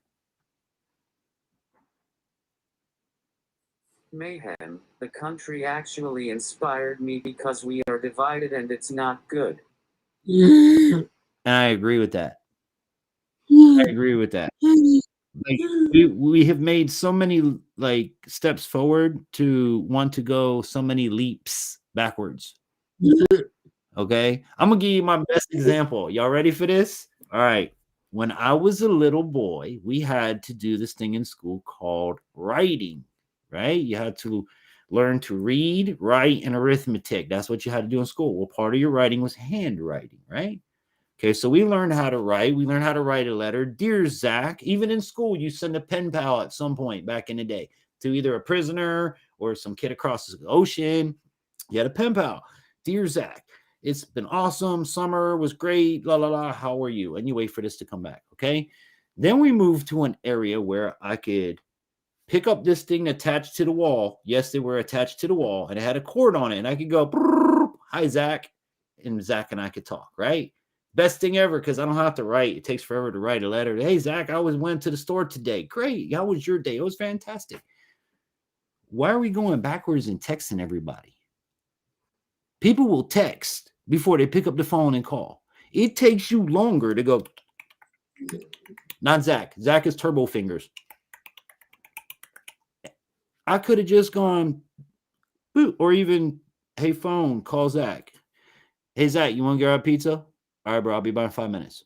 Mayhem, the country actually inspired me because we are divided and it's not good. And I agree with that. I agree with that. Like we have made so many like steps forward to want to go so many leaps backwards. Okay, I'm gonna give you my best example. Y'all ready for this? All right. When I was a little boy, we had to do this thing in school called writing, right? You had to learn to read, write, and arithmetic. That's what you had to do in school. Well, part of your writing was handwriting, right? Okay, so we learned how to write. We learned how to write a letter. Dear Zack, even in school, you send a pen pal at some point back in the day to either a prisoner or some kid across the ocean. You had a pen pal. Dear Zack, it's been awesome. Summer was great. La, la, la. How are you? And you wait for this to come back, okay? Then we moved to an area where I could pick up this thing attached to the wall. Yes, they were attached to the wall, and it had a cord on it. And I could go, hi, Zack. And Zack and I could talk, right? Best thing ever because I don't have to write. It takes forever to write a letter. Hey, Zack, I went to the store today. Great. How was your day? It was fantastic. Why are we going backwards and texting everybody? People will text before they pick up the phone and call. It takes you longer to go. Not Zack. Zack is turbo fingers. I could have just gone, boot, or even, hey, phone, call Zack. Hey, Zack, you want to get our pizza? All right, bro, I'll be by in 5 minutes.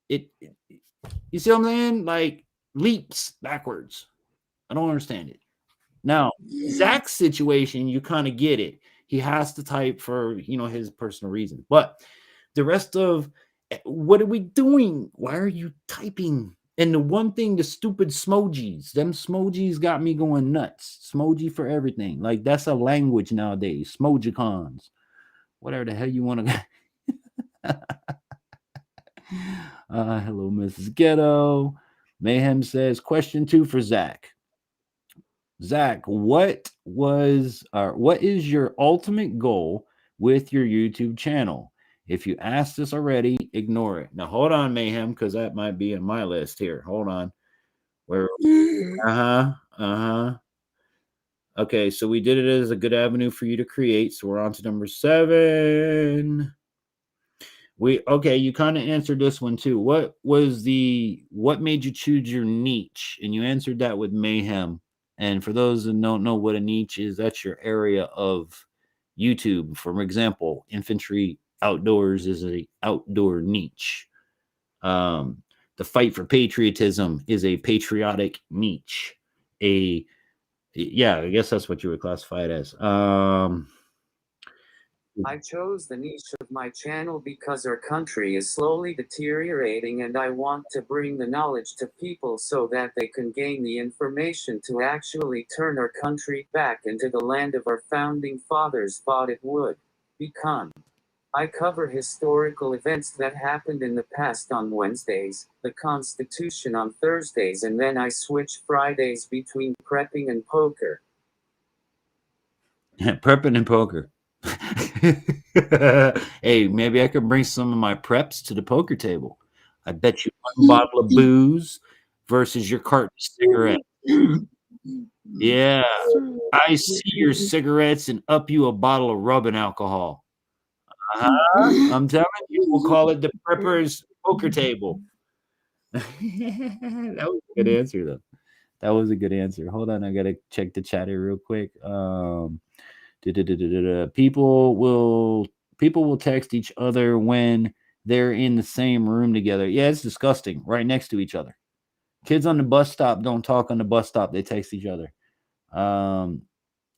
You see what I'm saying? Like leaps backwards. I don't understand it. Now, Zack's situation, you kind of get it. He has to type for, his personal reasons. But the rest of what are we doing? Why are you typing? And the one thing, the stupid smojis, them smojis got me going nuts. Smoji for everything. Like that's a language nowadays. Smojicons. Whatever the hell you want to hello, Mrs. Ghetto. Mayhem says, question 2 for Zack. Zack, what is your ultimate goal with your YouTube channel? If you asked this already, ignore it. Now, hold on, Mayhem, because that might be in my list here. Hold on. Where? Okay, so we did it as a good avenue for you to create. So we're on to number 7. Okay, you kind of answered this one too. What made you choose your niche? And you answered that with mayhem. And for those that don't know what a niche is, that's your area of YouTube. For example, Infantry Outdoors is a outdoor niche. The fight for patriotism is a patriotic niche. Yeah, I guess that's what you would classify it as. I chose the niche of my channel because our country is slowly deteriorating and I want to bring the knowledge to people so that they can gain the information to actually turn our country back into the land of our founding fathers thought it would become. I cover historical events that happened in the past on Wednesdays, the Constitution on Thursdays, and then I switch Fridays between prepping and poker. Prepping and poker. Hey, maybe I could bring some of my preps to the poker table. I bet you one bottle of booze versus your carton of cigarettes. Yeah, I see your cigarettes and up you a bottle of rubbing alcohol. I'm telling you, we'll call it the preppers poker table. That was a good answer, though. That was a good answer. Hold on, I gotta check the chat here real quick. People will text each other when they're in the same room together. Yeah, it's disgusting. Right next to each other. Kids on the bus stop don't talk on the bus stop. They text each other.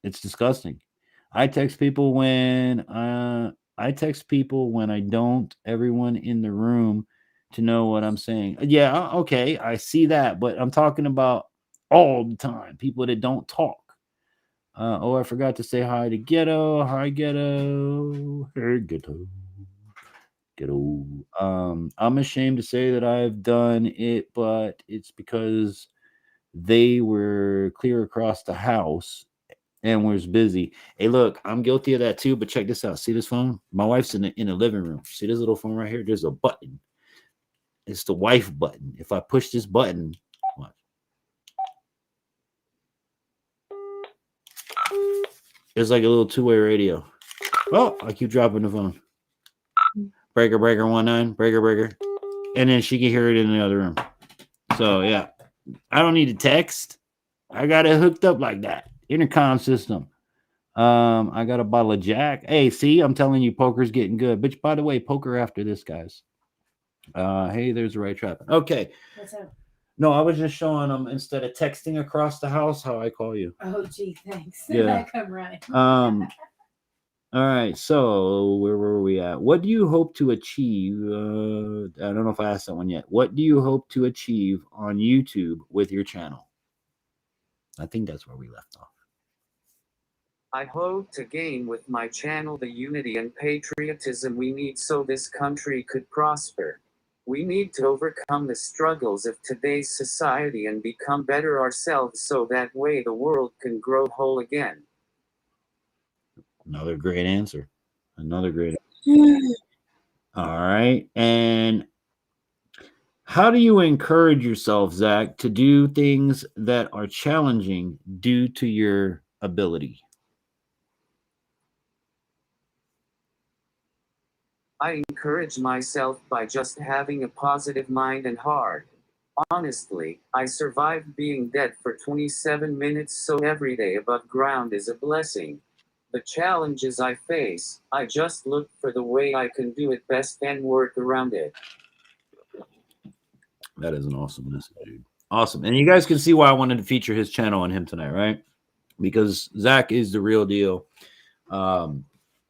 It's disgusting. I text people when I don't everyone in the room to know what I'm saying. Yeah, okay, I see that, but I'm talking about all the time. People that don't talk. I forgot to say hi to Ghetto. Hi, Ghetto. Hey, Ghetto. Ghetto. I'm ashamed to say that I've done it, but it's because they were clear across the house and was busy. Hey, look, I'm guilty of that too, but check this out. See this phone? My wife's in the living room. See this little phone right here? There's a button. It's the wife button. If I push this button, watch. It's like a little two-way radio. Oh, I keep dropping the phone. Breaker, breaker, 19, breaker, breaker. And then she can hear it in the other room. So, yeah. I don't need to text. I got it hooked up like that. Intercom system. I got a bottle of Jack. Hey, see, I'm telling you, poker's getting good. But by the way, poker after this, guys. Hey, there's the right trap. Okay. What's up? No, I was just showing them instead of texting across the house how I call you. Oh, gee, thanks. Yeah. That come right. All right. So where were we at? What do you hope to achieve? I don't know if I asked that one yet. What do you hope to achieve on YouTube with your channel? I think that's where we left off. I hope to gain with my channel the unity and patriotism we need so this country could prosper. We need to overcome the struggles of today's society and become better ourselves so that way the world can grow whole again. Another great answer. Another great answer. All right. And how do you encourage yourself, Zach, to do things that are challenging due to your ability? I encourage myself by just having a positive mind and heart. Honestly, I survived being dead for 27 minutes, so every day above ground is a blessing. The challenges I face, I just look for the way I can do it best and work around it. That is an awesome message, dude. Awesome. And you guys can see why I wanted to feature his channel on him tonight, right? Because Zach is the real deal. And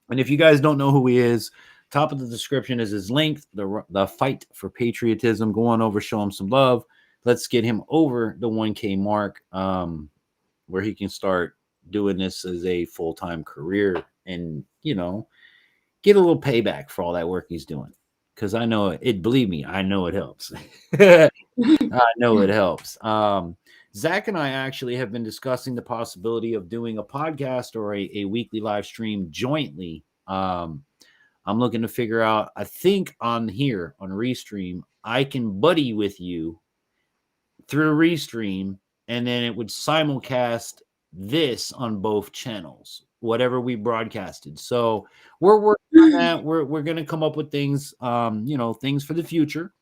if you guys don't know who he is, top of the description is his link, the fight for patriotism. Go on over, show him some love. Let's get him over the 1K mark, where he can start doing this as a full-time career and, you know, get a little payback for all that work he's doing. Because I know it, believe me, I know it helps. I know it helps. Zach and I actually have been discussing the possibility of doing a podcast or a weekly live stream jointly. I'm looking to figure out, I think on here on Restream, I can buddy with you through Restream, and then it would simulcast this on both channels. whatever we broadcasted. So we're working on that. We're gonna come up with things, things for the future,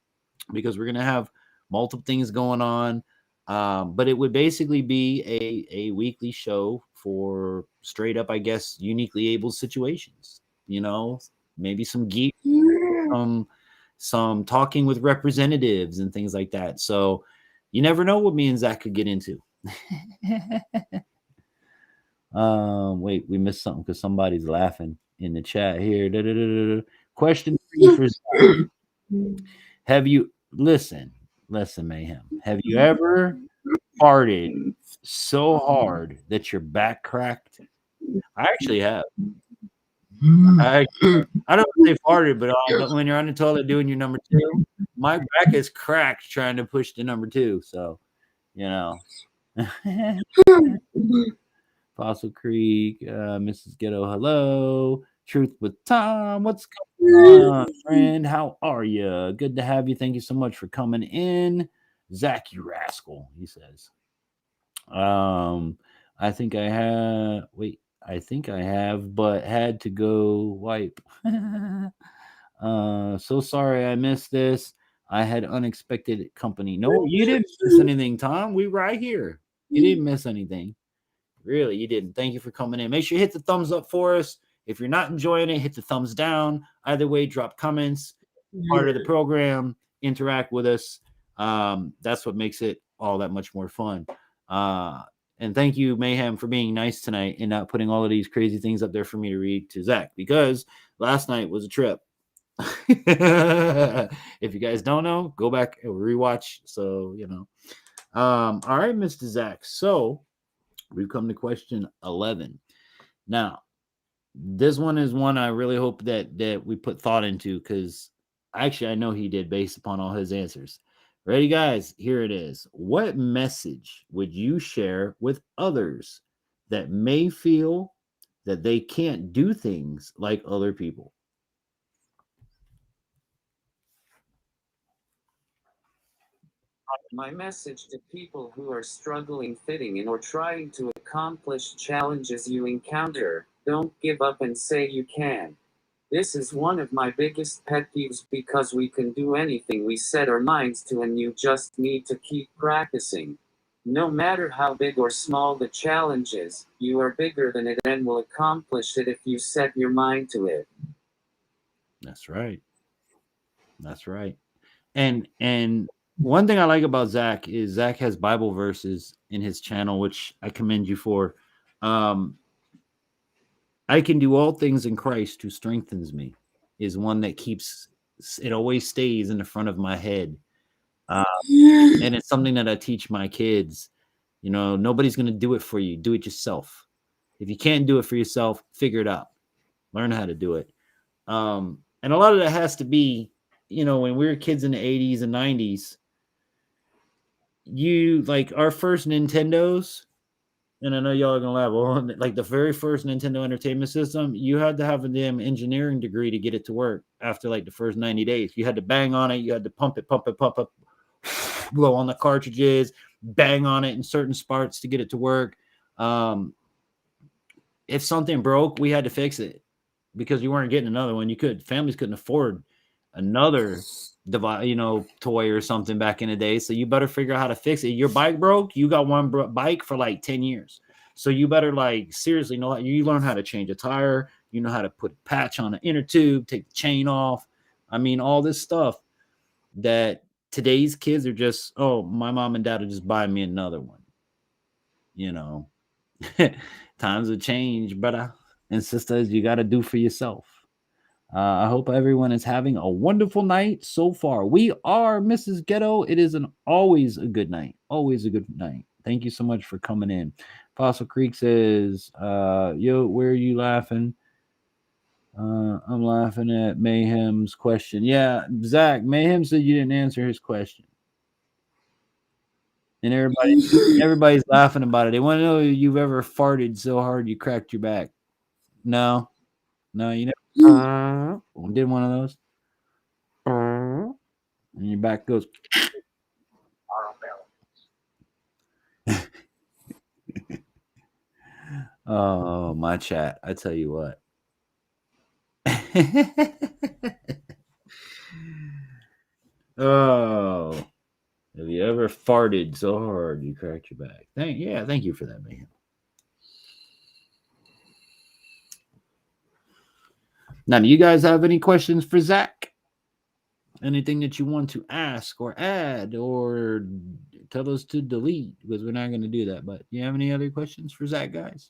because we're gonna have multiple things going on. But it would basically be a weekly show for straight up, I guess, uniquely able situations. Maybe some geek, some talking with representatives and things like that. So you never know what me and Zach could get into. Wait, we missed something because somebody's laughing in the chat here. Question for Zach. Have you listen, Mayhem? Have you ever farted so hard that your back cracked? I actually have. I don't say farted, but when you're on the toilet doing your number two, my back is cracked trying to push the number two. So, Fossil Creek, Mrs. Ghetto, hello. Truth with Tom, what's going on, friend? How are you? Good to have you. Thank you so much for coming in. Zach, you rascal, he says. I think I have, but had to go wipe. So sorry I missed this. I had unexpected company. No, you didn't miss anything, Tom. We right here. You didn't miss anything. Really, you didn't. Thank you for coming in. Make sure you hit the thumbs up for us. If you're not enjoying it, hit the thumbs down. Either way, drop comments. Part of the program, interact with us. That's what makes it all that much more fun. And thank you, Mayhem, for being nice tonight and not putting all of these crazy things up there for me to read to Zach, because last night was a trip. If you guys don't know, go back and rewatch. So, all right, Mr. Zach. So we've come to question 11. Now, this one is one I really hope that we put thought into, because actually I know he did based upon all his answers. Ready, guys? Here it is. What message would you share with others that may feel that they can't do things like other people? My message to people who are struggling fitting in or trying to accomplish challenges you encounter: don't give up and say you can. This is one of my biggest pet peeves, because we can do anything we set our minds to, and you just need to keep practicing. No matter how big or small the challenge is, you are bigger than it and will accomplish it if you set your mind to it. That's right. That's right. And one thing I like about Zach is Zach has Bible verses in his channel, which I commend you for. I can do all things in Christ who strengthens me is one that keeps it, always stays in the front of my head. And it's something that I teach my kids. Nobody's going to do it for you. Do it yourself. If you can't do it for yourself, figure it out. Learn how to do it. And a lot of that has to be, when we were kids in the 80s and 90s, like our first Nintendos, and I know y'all are gonna laugh. Well, like the very first Nintendo Entertainment System, you had to have a damn engineering degree to get it to work. After like the first 90 days, you had to bang on it. You had to pump it, blow on the cartridges, bang on it in certain spots to get it to work. If something broke, we had to fix it, because you weren't getting another one. Families couldn't afford another device, toy or something back in the day. So you better figure out how to fix it. Your bike broke, you got one bike for like 10 years. So you better seriously know, you learn how to change a tire, you know how to put a patch on an inner tube, take the chain off. I mean, all this stuff that today's kids are just, oh, my mom and dad will just buy me another one. Times have changed, brother and sisters. You got to do for yourself. I hope everyone is having a wonderful night so far. We are Mrs. Ghetto. It is always a good night. Always a good night. Thank you so much for coming in. Fossil Creek says, yo, where are you laughing? I'm laughing at Mayhem's question. Yeah, Zach, Mayhem said you didn't answer his question. And everybody's laughing about it. They want to know if you've ever farted so hard you cracked your back. No, you never did one of those. And your back goes. Oh, my chat. I tell you what. Oh, have you ever farted so hard you cracked your back? Thank you for that, man. Now, do you guys have any questions for Zach? Anything that you want to ask or add or tell us to delete? Because we're not going to do that. But you have any other questions for Zach, guys?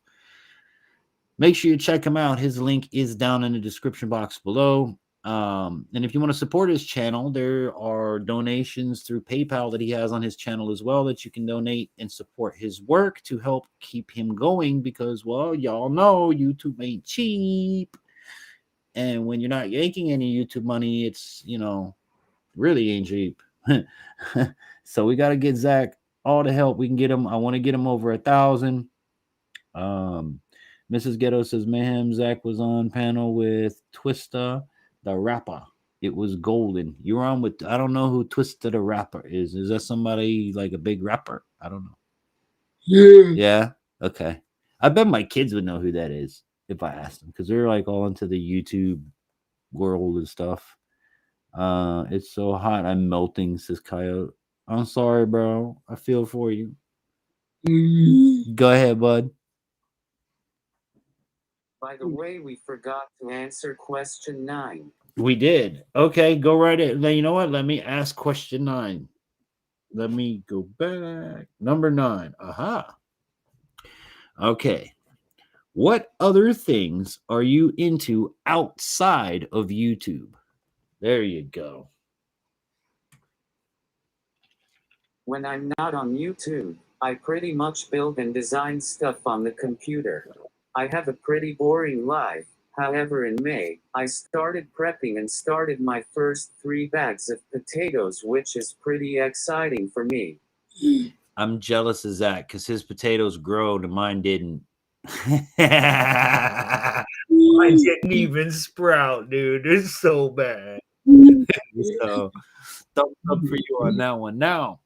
Make sure you check him out. His link is down in the description box below. And if you want to support his channel, there are donations through PayPal that he has on his channel as well that you can donate and support his work to help keep him going because, well, y'all know YouTube ain't cheap. And when you're not yanking any YouTube money, it's, really ain't cheap. So we got to get Zach all the help we can get him. I want to get him over 1,000. Mrs. Ghetto says, Mayhem, Zach was on panel with Twista, the rapper. It was golden. You were on with, I don't know who Twista the rapper is. Is that somebody like a big rapper? I don't know. Yeah. Okay. I bet my kids would know who that is if I asked them because they're like all into the YouTube world and stuff. It's so hot. I'm melting, says Coyote. I'm sorry, bro. I feel for you. Go ahead, bud. By the way, we forgot to answer question 9. We did. Okay, go right in. You know what? Let me ask question 9. Let me go back. Number 9. Aha. Okay. What other things are you into outside of YouTube? There you go. When I'm not on YouTube, I pretty much build and design stuff on the computer. I have a pretty boring life. However, in May, I started prepping and started my first 3 bags of potatoes, which is pretty exciting for me. I'm jealous of Zach because his potatoes grow and mine didn't. Mine didn't even sprout, dude. It's so bad. So, thumbs up for you on that one. Now,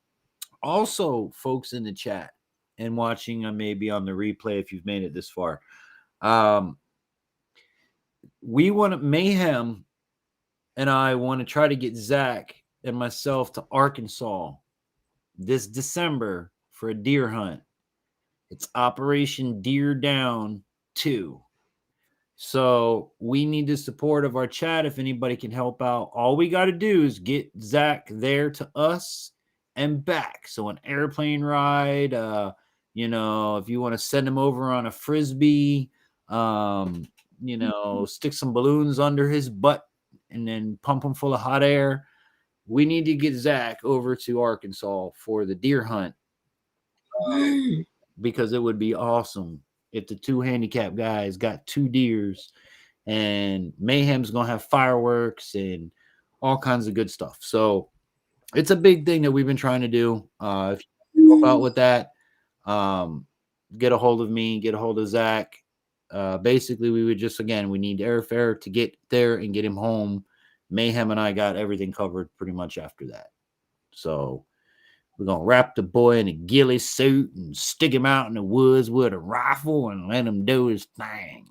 also, folks in the chat and watching maybe on the replay if you've made it this far, we want to Mayhem and I want to try to get Zach and myself to Arkansas this December for a deer hunt. It's Operation Deer Down 2. So we need the support of our chat. If anybody can help out, all we got to do is get Zach there to us and back. So an airplane ride, if you want to send him over on a Frisbee, stick some balloons under his butt and then pump him full of hot air. We need to get Zach over to Arkansas for the deer hunt because it would be awesome if the 2 handicapped guys got 2 deers and Mayhem's going to have fireworks and all kinds of good stuff. So it's a big thing that we've been trying to do. If you help out with that, get a hold of me, get a hold of Zach. Basically, we would we need airfare to get there and get him home. Mayhem and I got everything covered pretty much after that. So we're going to wrap the boy in a ghillie suit and stick him out in the woods with a rifle and let him do his thing.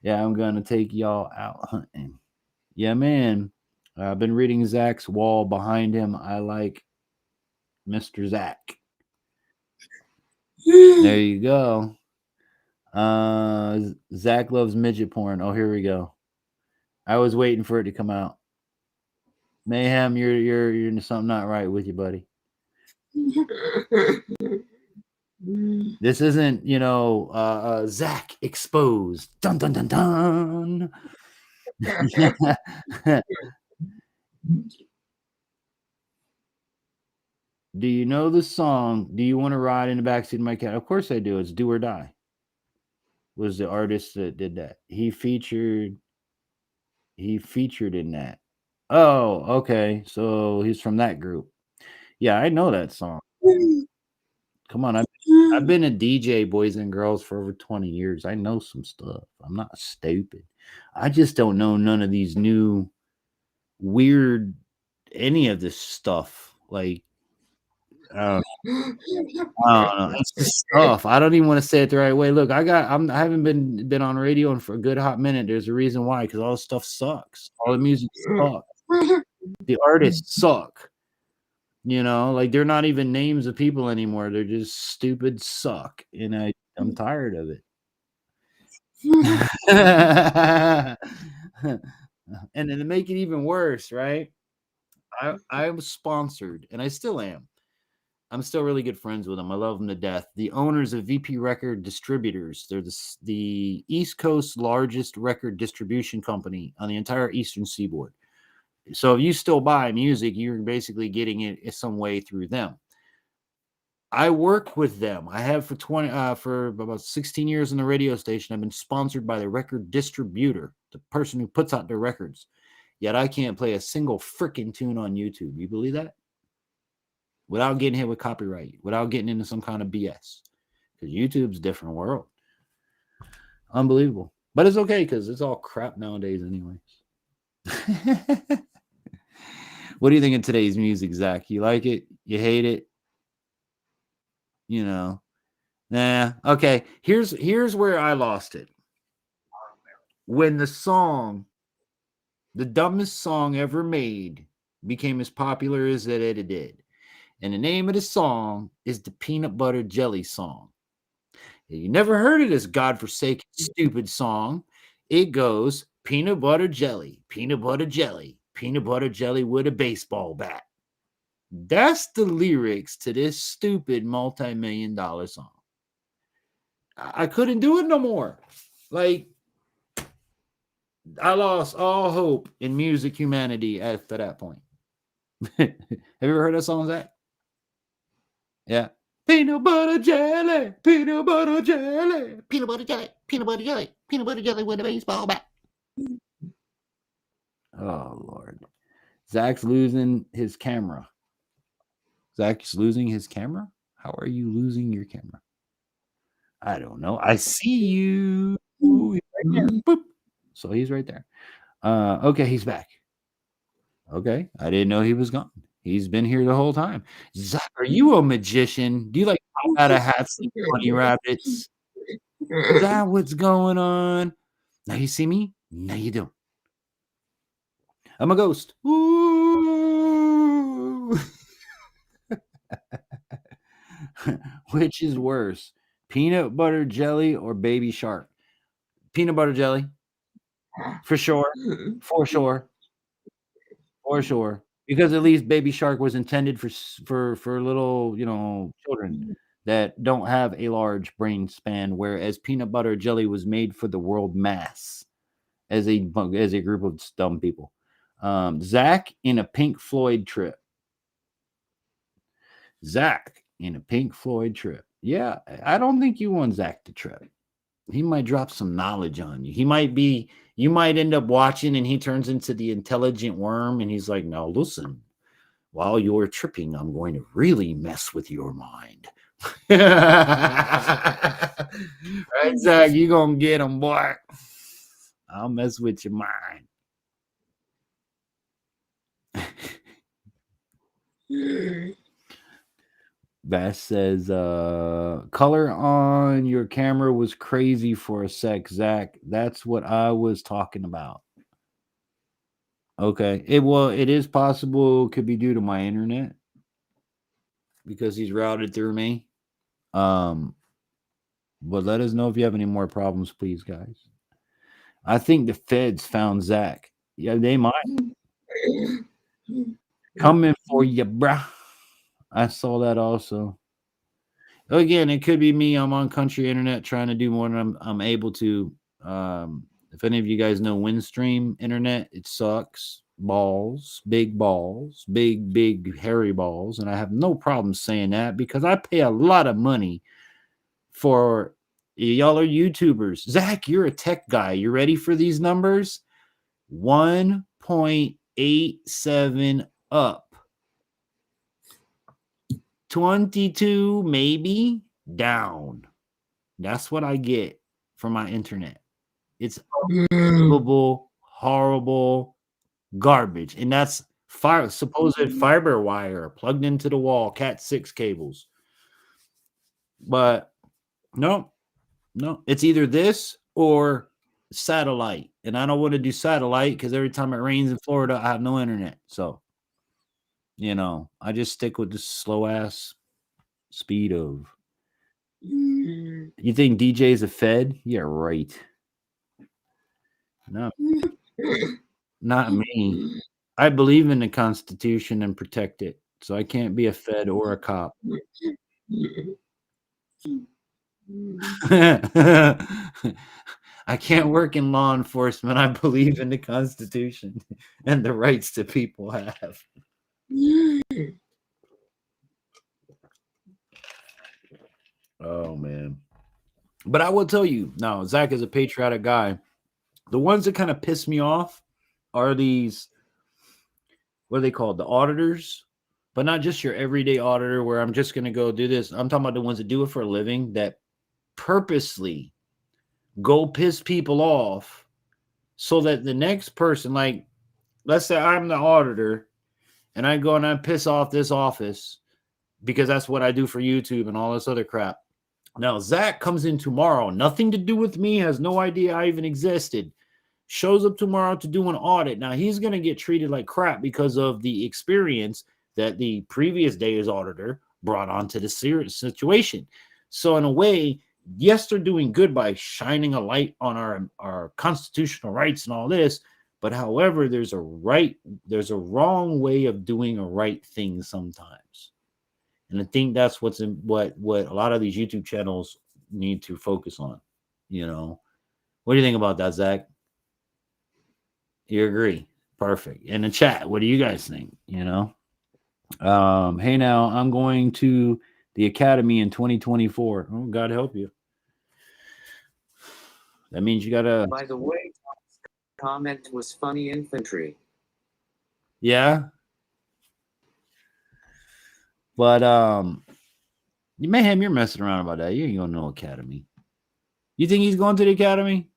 Yeah, I'm going to take y'all out hunting. Yeah, man. I've been reading Zach's wall behind him. I like Mr. Zack. There you go. Zach loves midget porn. Oh, here we go. I was waiting for it to come out. Mayhem, you're something not right with you, buddy. This isn't, Zach exposed. Dun dun dun dun. Do you know the song? Do you want to ride in the backseat of my cat? Of course I do. It's Do or Die. Was the artist that did that. He featured in that. Oh, okay. So he's from that group. Yeah, I know that song. Come on, I've been a DJ, boys and girls, for over 20 years. I know some stuff. I'm not stupid. I just don't know none of these new weird any of this stuff. Like I don't know. It's just tough. I don't even want to say it the right way. Look, I haven't been on radio for a good hot minute. There's a reason why, because all the stuff sucks. All the music sucks. The artists suck. You know, like they're not even names of people anymore. They're just stupid suck. And I'm tired of it. And then to make it even worse, right? I was sponsored, and I still am. I'm still really good friends with them. I love them to death. The owners of VP Record Distributors. They're the East Coast's largest record distribution company on the entire Eastern Seaboard. So if you still buy music, you're basically getting it some way through them. I work with them. I have for about 16 years in the radio station. I've been sponsored by the record distributor, the person who puts out the records. Yet I can't play a single freaking tune on YouTube. You believe that? Without getting hit with copyright, without getting into some kind of BS. Because YouTube's a different world. Unbelievable. But it's okay because it's all crap nowadays anyways. What do you think of today's music, Zach? You like it? You hate it? You know? Nah. Okay. Here's where I lost it. When the dumbest song ever made, became as popular as it did. And the name of the song is the Peanut Butter Jelly song. You never heard of this godforsaken, stupid song. It goes, peanut butter jelly, peanut butter jelly, peanut butter jelly with a baseball bat. That's the lyrics to this stupid multi-million-dollar song. I couldn't do it no more. Like, I lost all hope in music humanity after that point. Have you ever heard that song, Zach? Yeah. Peanut butter jelly, peanut butter jelly, peanut butter jelly, peanut butter jelly, peanut butter jelly with a baseball bat. Oh, Lord. Zach's losing his camera. Zach's losing his camera? How are you losing your camera? I don't know. I see you. Ooh, he's right there. Boop. So he's right there. Okay, he's back. Okay, I didn't know he was gone. He's been here the whole time. Zach, are you a magician? Do you like pop out of hats like bunny rabbits? Is that what's going on? Now you see me? No, you don't. I'm a ghost. Ooh. Which is worse, peanut butter jelly or baby shark? Peanut butter jelly, for sure, for sure, for sure. Because at least baby shark was intended for little, children that don't have a large brain span, whereas peanut butter jelly was made for the world mass as a group of dumb people. Zach in a Pink Floyd trip. Zach in a Pink Floyd trip. Yeah, I don't think you want Zach to trip. He might drop some knowledge on you. You might end up watching and he turns into the intelligent worm and he's like, now listen, while you're tripping, I'm going to really mess with your mind. Right, Zach, you gonna get him, boy. I'll mess with your mind. Bass says, color on your camera was crazy for a sec, Zach. That's what I was talking about. Okay. It is possible it could be due to my internet because he's routed through me. But let us know if you have any more problems, please, guys. I think the feds found Zach. Yeah, they might. Coming for you, bruh. I saw that also. Again, it could be me. I'm on country internet trying to do more than I'm able to. If any of you guys know Windstream internet, it sucks. Big hairy balls. And I have no problem saying that because I pay a lot of money for y'all are YouTubers. Zach, you're a tech guy. You ready for these numbers? 1.87 up. 22 maybe down. That's what I get from my internet. It's unbelievable, horrible garbage. And that's supposed fiber wire plugged into the wall, Cat 6 cables. But no, it's either this or satellite. And I don't want to do satellite because every time it rains in Florida, I have no internet. So, I just stick with the slow ass speed of. You think DJ is a Fed? Yeah, right. No, not me. I believe in the Constitution and protect it. So I can't be a Fed or a cop. I can't work in law enforcement. I believe in the Constitution and the rights that people have. Oh, man. But I will tell you, now, Zach is a patriotic guy. The ones that kind of piss me off are these, what are they called? The auditors. But not just your everyday auditor where I'm just going to go do this. I'm talking about the ones that do it for a living that purposely go piss people off so that the next person, like, let's say I'm the auditor and I go and I piss off this office because that's what I do for YouTube and all this other crap. Now, Zach comes in tomorrow, nothing to do with me, has no idea I even existed, shows up tomorrow to do an audit. Now, he's going to get treated like crap because of the experience that the previous day's auditor brought onto the serious situation. So, in a way, yes, they're doing good by shining a light on our constitutional rights and all this. But however, there's a wrong way of doing a right thing sometimes. And I think that's what a lot of these YouTube channels need to focus on. What do you think about that, Zach? You agree? Perfect. In the chat, what do you guys think? Hey, now I'm going to the academy in 2024. Oh, God help you. That means you gotta. By the way, comment was funny, infantry. Yeah. But Mayhem, you're messing around about that. You ain't going to no academy. You think he's going to the academy?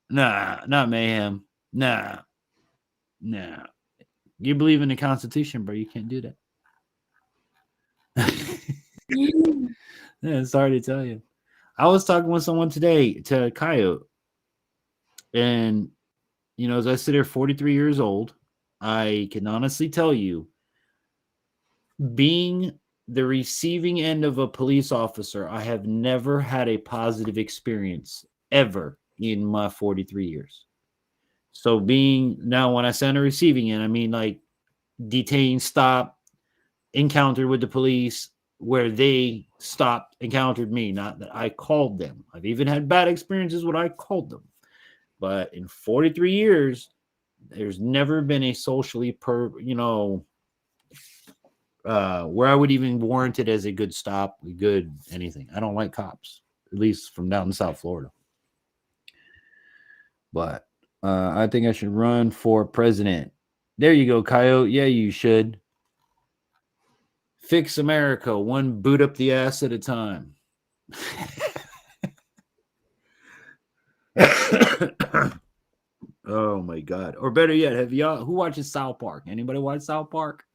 Nah, not Mayhem. Nah. You believe in the Constitution, bro. You can't do that. Yeah, sorry to tell you. I was talking with someone today, to Coyote. And, as I sit here 43 years old, I can honestly tell you, being the receiving end of a police officer, I have never had a positive experience ever in my 43 years. So now when I say on the receiving end, I mean like detained, stopped, encountered with the police where they stopped, encountered me, not that I called them. I've even had bad experiences when I called them. But in 43 years, there's never been a socially where I would even warrant it as a good stop, a good anything. I don't like cops, at least from down in South Florida. But I think I should run for president. There you go, Coyote. Yeah, you should. Fix America, one boot up the ass at a time. Oh my God. Or better yet, who watches South Park? Anybody watch South Park?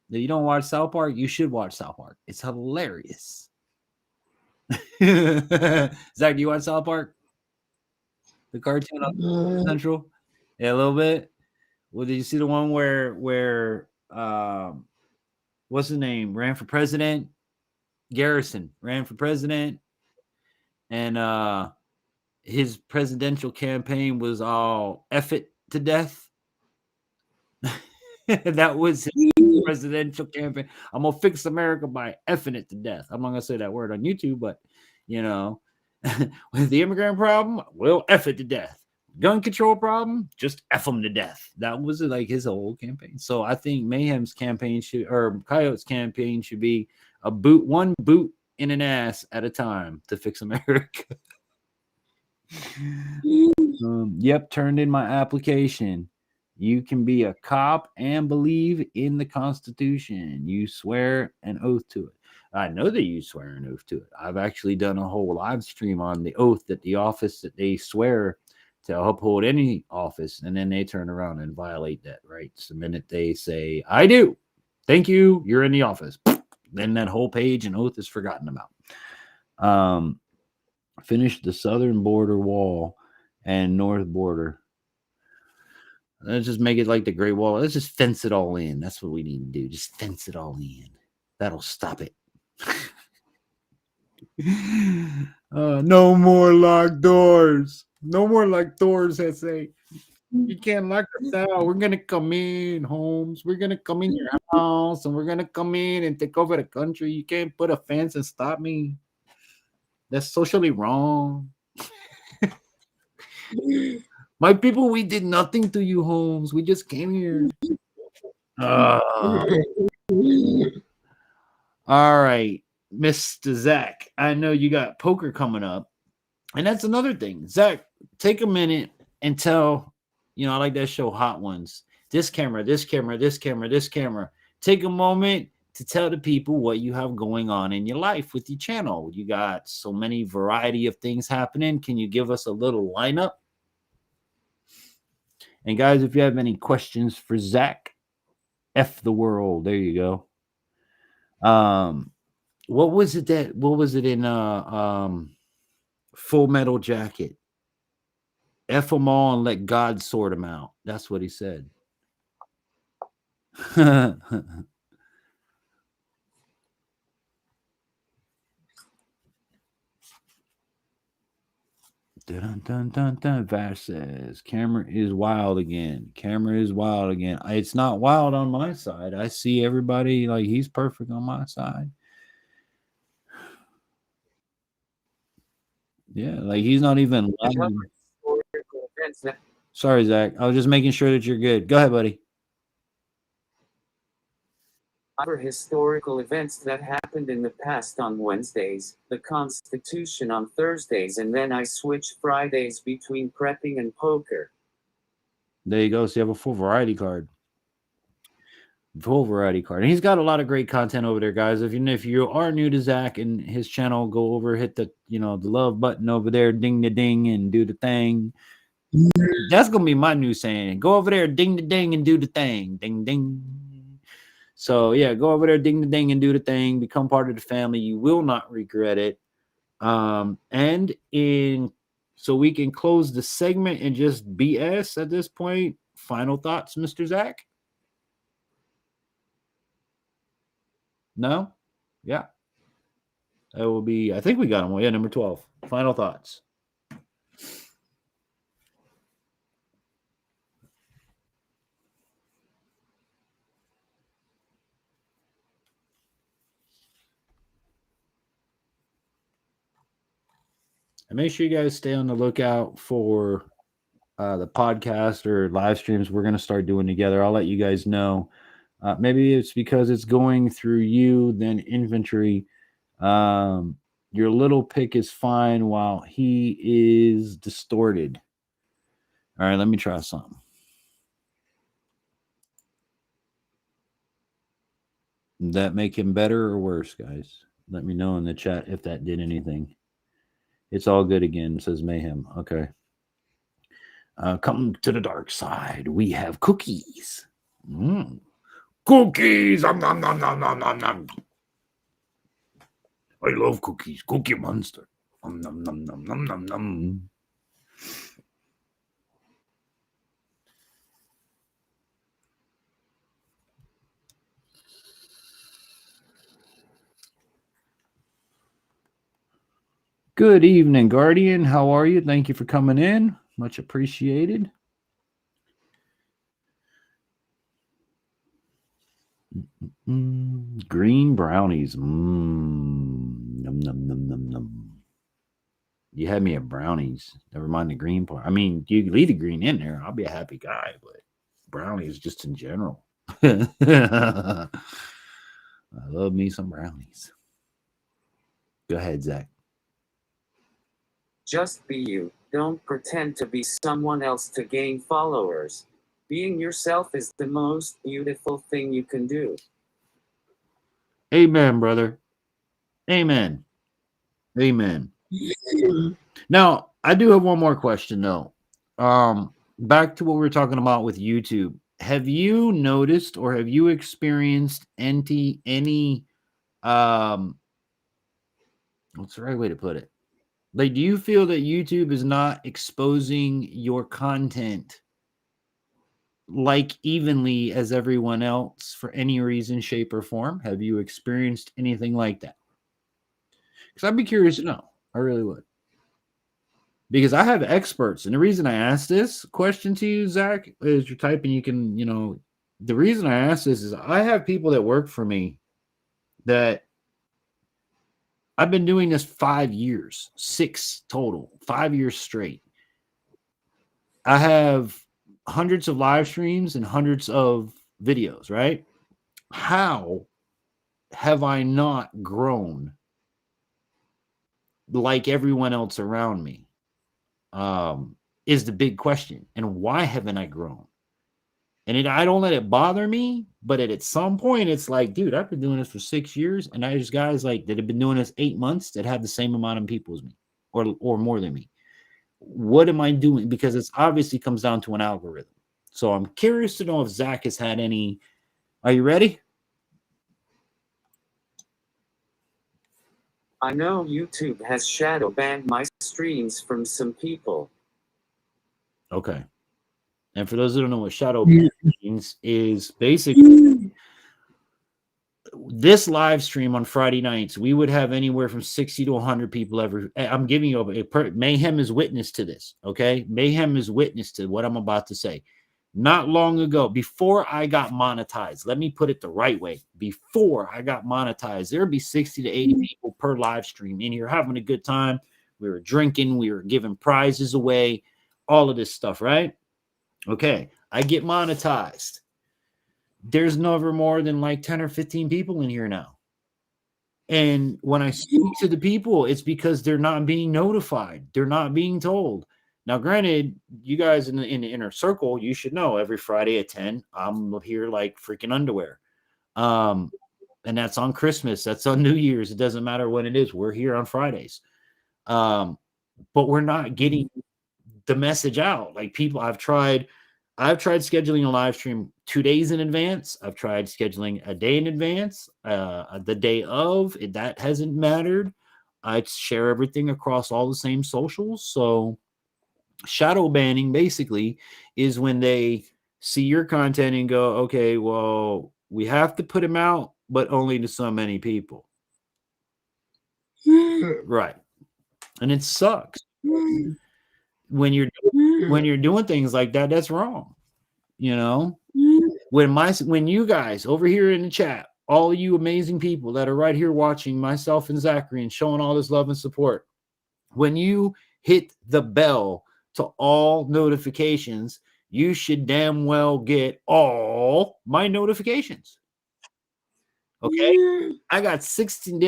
If you don't watch South Park, you should watch South Park. It's hilarious. Zach, do you watch South Park? The cartoon on Central? Yeah, a little bit. Well, did you see the one where what's his name? Ran for president? Garrison ran for president. And his presidential campaign was all F it to death. That was his presidential campaign. I'm gonna fix America by effing it to death. I'm not gonna say that word on YouTube, but with the immigrant problem, we'll F it to death. Gun control problem, just F them to death. That was like his whole campaign. So I think Mayhem's campaign Coyote's campaign should be one boot in an ass at a time to fix America. Yep, turned in my application. You can be a cop and believe in the Constitution. You swear an oath to it. I know that you swear an oath to it. I've actually done a whole live stream on the oath that the office that they swear to uphold any office, and then they turn around and violate that rights the minute they say, I do. Thank you. You're in the office. Then that whole page and oath is forgotten about. Finish the southern border wall and north border. Let's just make it like the Great Wall. Let's just fence it all in. That's what we need to do. Just fence it all in. That'll stop it. No more locked doors. No more locked doors, I say. You can't lock us out. We're going to come in, Holmes. We're going to come in your house, and we're going to come in and take over the country. You can't put a fence and stop me. That's socially wrong. My people, we did nothing to you, Holmes. We just came here. All right, Mr. Zack. I know you got poker coming up. And that's another thing. Zack, take a minute and tell, I like that show, Hot Ones. This camera, this camera, this camera, this camera. Take a moment to tell the people what you have going on in your life with your channel. You got so many variety of things happening. Can you give us a little lineup? And guys, if you have any questions for Zack, F the world. There you go. What was it in Full Metal Jacket? F them all and let God sort them out. That's what he said. Dun, dun, dun, dun. Vash says, camera is wild again. Camera is wild again. It's not wild on my side. I see everybody like he's perfect on my side. Yeah, like he's not even lying. Sorry, Zack. I was just making sure that you're good. Go ahead, buddy. Other historical events that happened in the past on Wednesdays, the Constitution on Thursdays, and then I switch Fridays between prepping and poker. There you go. So you have a full variety card. Full variety card. And he's got a lot of great content over there, guys. If you are new to Zack and his channel, go over, hit the the love button over there, ding the ding, and do the thing. That's gonna be my new saying. Go over there, ding the ding, and do the thing. Ding ding. So yeah, go over there, ding the ding, and do the thing. Become part of the family. You will not regret it. So we can close the segment and just BS at this point. Final thoughts, Mr. Zack? No? Yeah. That will be, I think we got him. Yeah, number 12. Final thoughts. And make sure you guys stay on the lookout for the podcast or live streams we're going to start doing together. I'll let you guys know. Maybe it's because it's going through you, then infantry. Your little pick is fine while he is distorted. All right, let me try something. Did that make him better or worse, guys? Let me know in the chat if that did anything. It's all good again, says Mayhem. Okay. Come to the dark side. We have cookies. Cookies. Nom, nom, nom, nom, nom, nom, nom. I love cookies. Cookie Monster. Nom, nom, nom, nom, nom, nom, nom. Good evening, Guardian. How are you? Thank you for coming in. Much appreciated. Green brownies. Num, num, num, num, num. You had me at brownies. Never mind the green part. I mean, you leave the green in there. I'll be a happy guy, but brownies just in general. I love me some brownies. Go ahead, Zack. Just be you. Don't pretend to be someone else to gain followers. Being yourself is the most beautiful thing you can do. Amen, brother. Amen. Amen. Now, I do have one more question, though. Back to what we were talking about with YouTube. Have you noticed or have you experienced any what's the right way to put it? Like, do you feel that YouTube is not exposing your content like evenly as everyone else for any reason, shape, or form? Have you experienced anything like that? Because I'd be curious to know. I really would. Because I have experts. And the reason I asked this question to you, Zach, is you're typing, you can, the reason I asked this is I have people that work for me that I've been doing this 5 years, 6 total, 5 years straight. I have hundreds of live streams and hundreds of videos, right? How have I not grown like everyone else around me? Is the big question. And why haven't I grown? And I don't let it bother me, but at some point, it's like, dude, I've been doing this for 6 years, and there's guys like that have been doing this 8 months that have the same amount of people as me, or more than me. What am I doing? Because it's obviously comes down to an algorithm. So I'm curious to know if Zach has had any. Are you ready? I know YouTube has shadow banned my streams from some people. Okay. And for those who don't know what shadow ban means, is basically this live stream on Friday nights, we would have anywhere from 60 to 100 people every. I'm giving you Mayhem is witness to this. Okay. Mayhem is witness to what I'm about to say. Not long ago, before I got monetized, let me put it the right way. Before I got monetized, there would be 60 to 80 people per live stream in here having a good time. We were drinking, we were giving prizes away, all of this stuff, right? Okay, I get monetized. There's never more than like 10 or 15 people in here now. And when I speak to the people, it's because they're not being notified. They're not being told. Now, granted, you guys in the inner circle, you should know every Friday at 10, I'm here like freaking underwear. And that's on Christmas. That's on New Year's. It doesn't matter when it is. We're here on Fridays. But we're not getting the message out. Like people, I've tried scheduling a live stream 2 days in advance. I've tried scheduling a day in advance, the day of. That hasn't mattered. I share everything across all the same socials. So shadow banning basically is when they see your content and go, okay, well, we have to put them out, but only to so many people. Right. And it sucks. When you're doing things like that, that's wrong. When you guys over here in the chat, all you amazing people that are right here watching myself and Zachary and showing all this love and support, when you hit the bell to all notifications, you should damn well get all my notifications. Okay. I got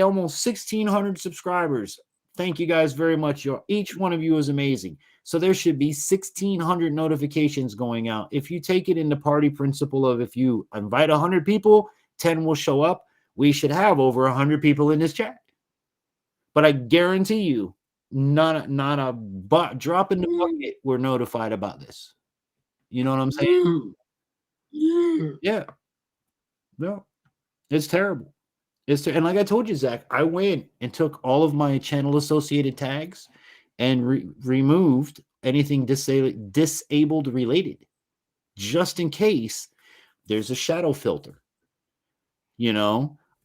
almost 1,600 subscribers. Thank you guys very much. Each one of you is amazing. So there should be 1,600 notifications going out. If you take it in the party principle of if you invite 100 people, 10 will show up. We should have over 100 people in this chat. But I guarantee you, not a drop in the bucket, we're notified about this. You know what I'm saying? Yeah. No, it's terrible. And like I told you, Zach, I went and took all of my channel associated tags and removed anything disabled related, just in case there's a shadow filter.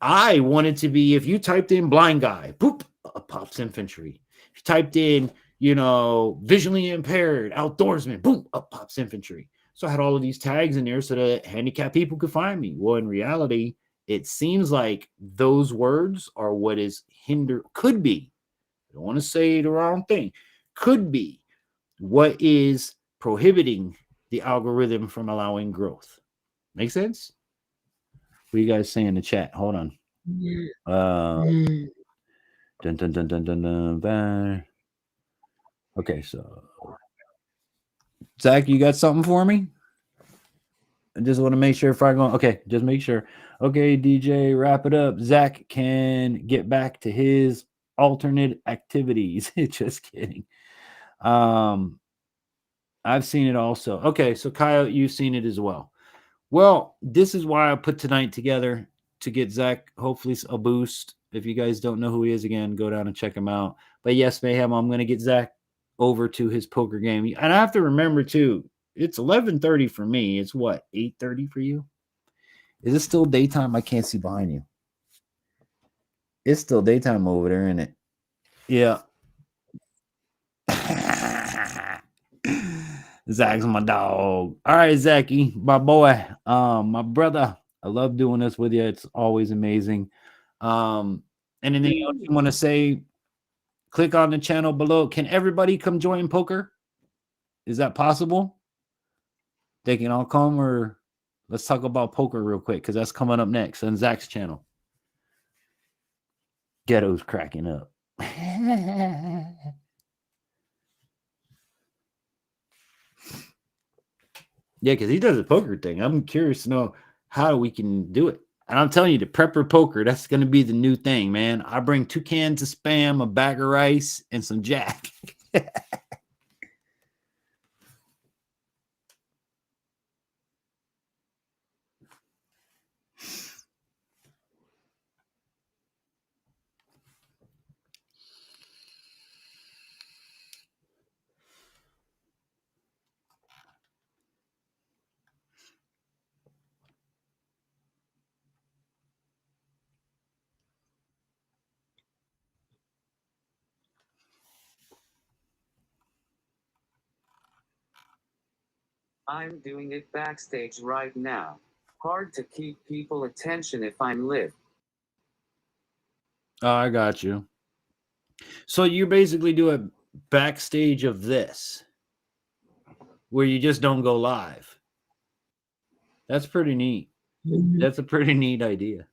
I wanted to be, if you typed in blind guy, boop, up pops infantry. If you typed in, visually impaired outdoorsman, boom, up pops infantry. So I had all of these tags in there so that handicapped people could find me. Well, in reality, it seems like those words are what is could be. I don't want to say the wrong thing. Could be what is prohibiting the algorithm from allowing growth. Make sense? What do you guys say in the chat? Hold on. Dun, dun, dun, dun, dun, dun, dun. Okay, so Zach, you got something for me? I just want to make sure if I go. Okay, just make sure. Okay, DJ, wrap it up. Zach can get back to his alternate activities. Just kidding. I I've seen it also. Okay, so Kyle, you've seen it as well. Well, this is why I put tonight together to get Zach hopefully a boost. If you guys don't know who he is, again, go down and check him out. But yes, Mayhem, I'm going to get Zach over to his poker game. And I have to remember too, it's 11:30 for me. It's what, 8:30 for you? Is it still daytime? I can't see behind you. It's still daytime over there, isn't it? Yeah. Zach's my dog. All right, Zachy, my boy, my brother. I love doing this with you. It's always amazing. Anything else you want to say? Click on the channel below. Can everybody come join poker? Is that possible? They can all come, or let's talk about poker real quick because that's coming up next on Zach's channel. Ghetto's cracking up. Yeah, because he does a poker thing. I'm curious to know how we can do it. And I'm telling you, the prepper poker, that's going to be the new thing, man. I bring 2 cans of Spam, a bag of rice, and some Jack. I'm doing it backstage right now. Hard to keep people attention if I'm live. Oh, I got you. So you basically do a backstage of this where you just don't go live. That's pretty neat. That's a pretty neat idea.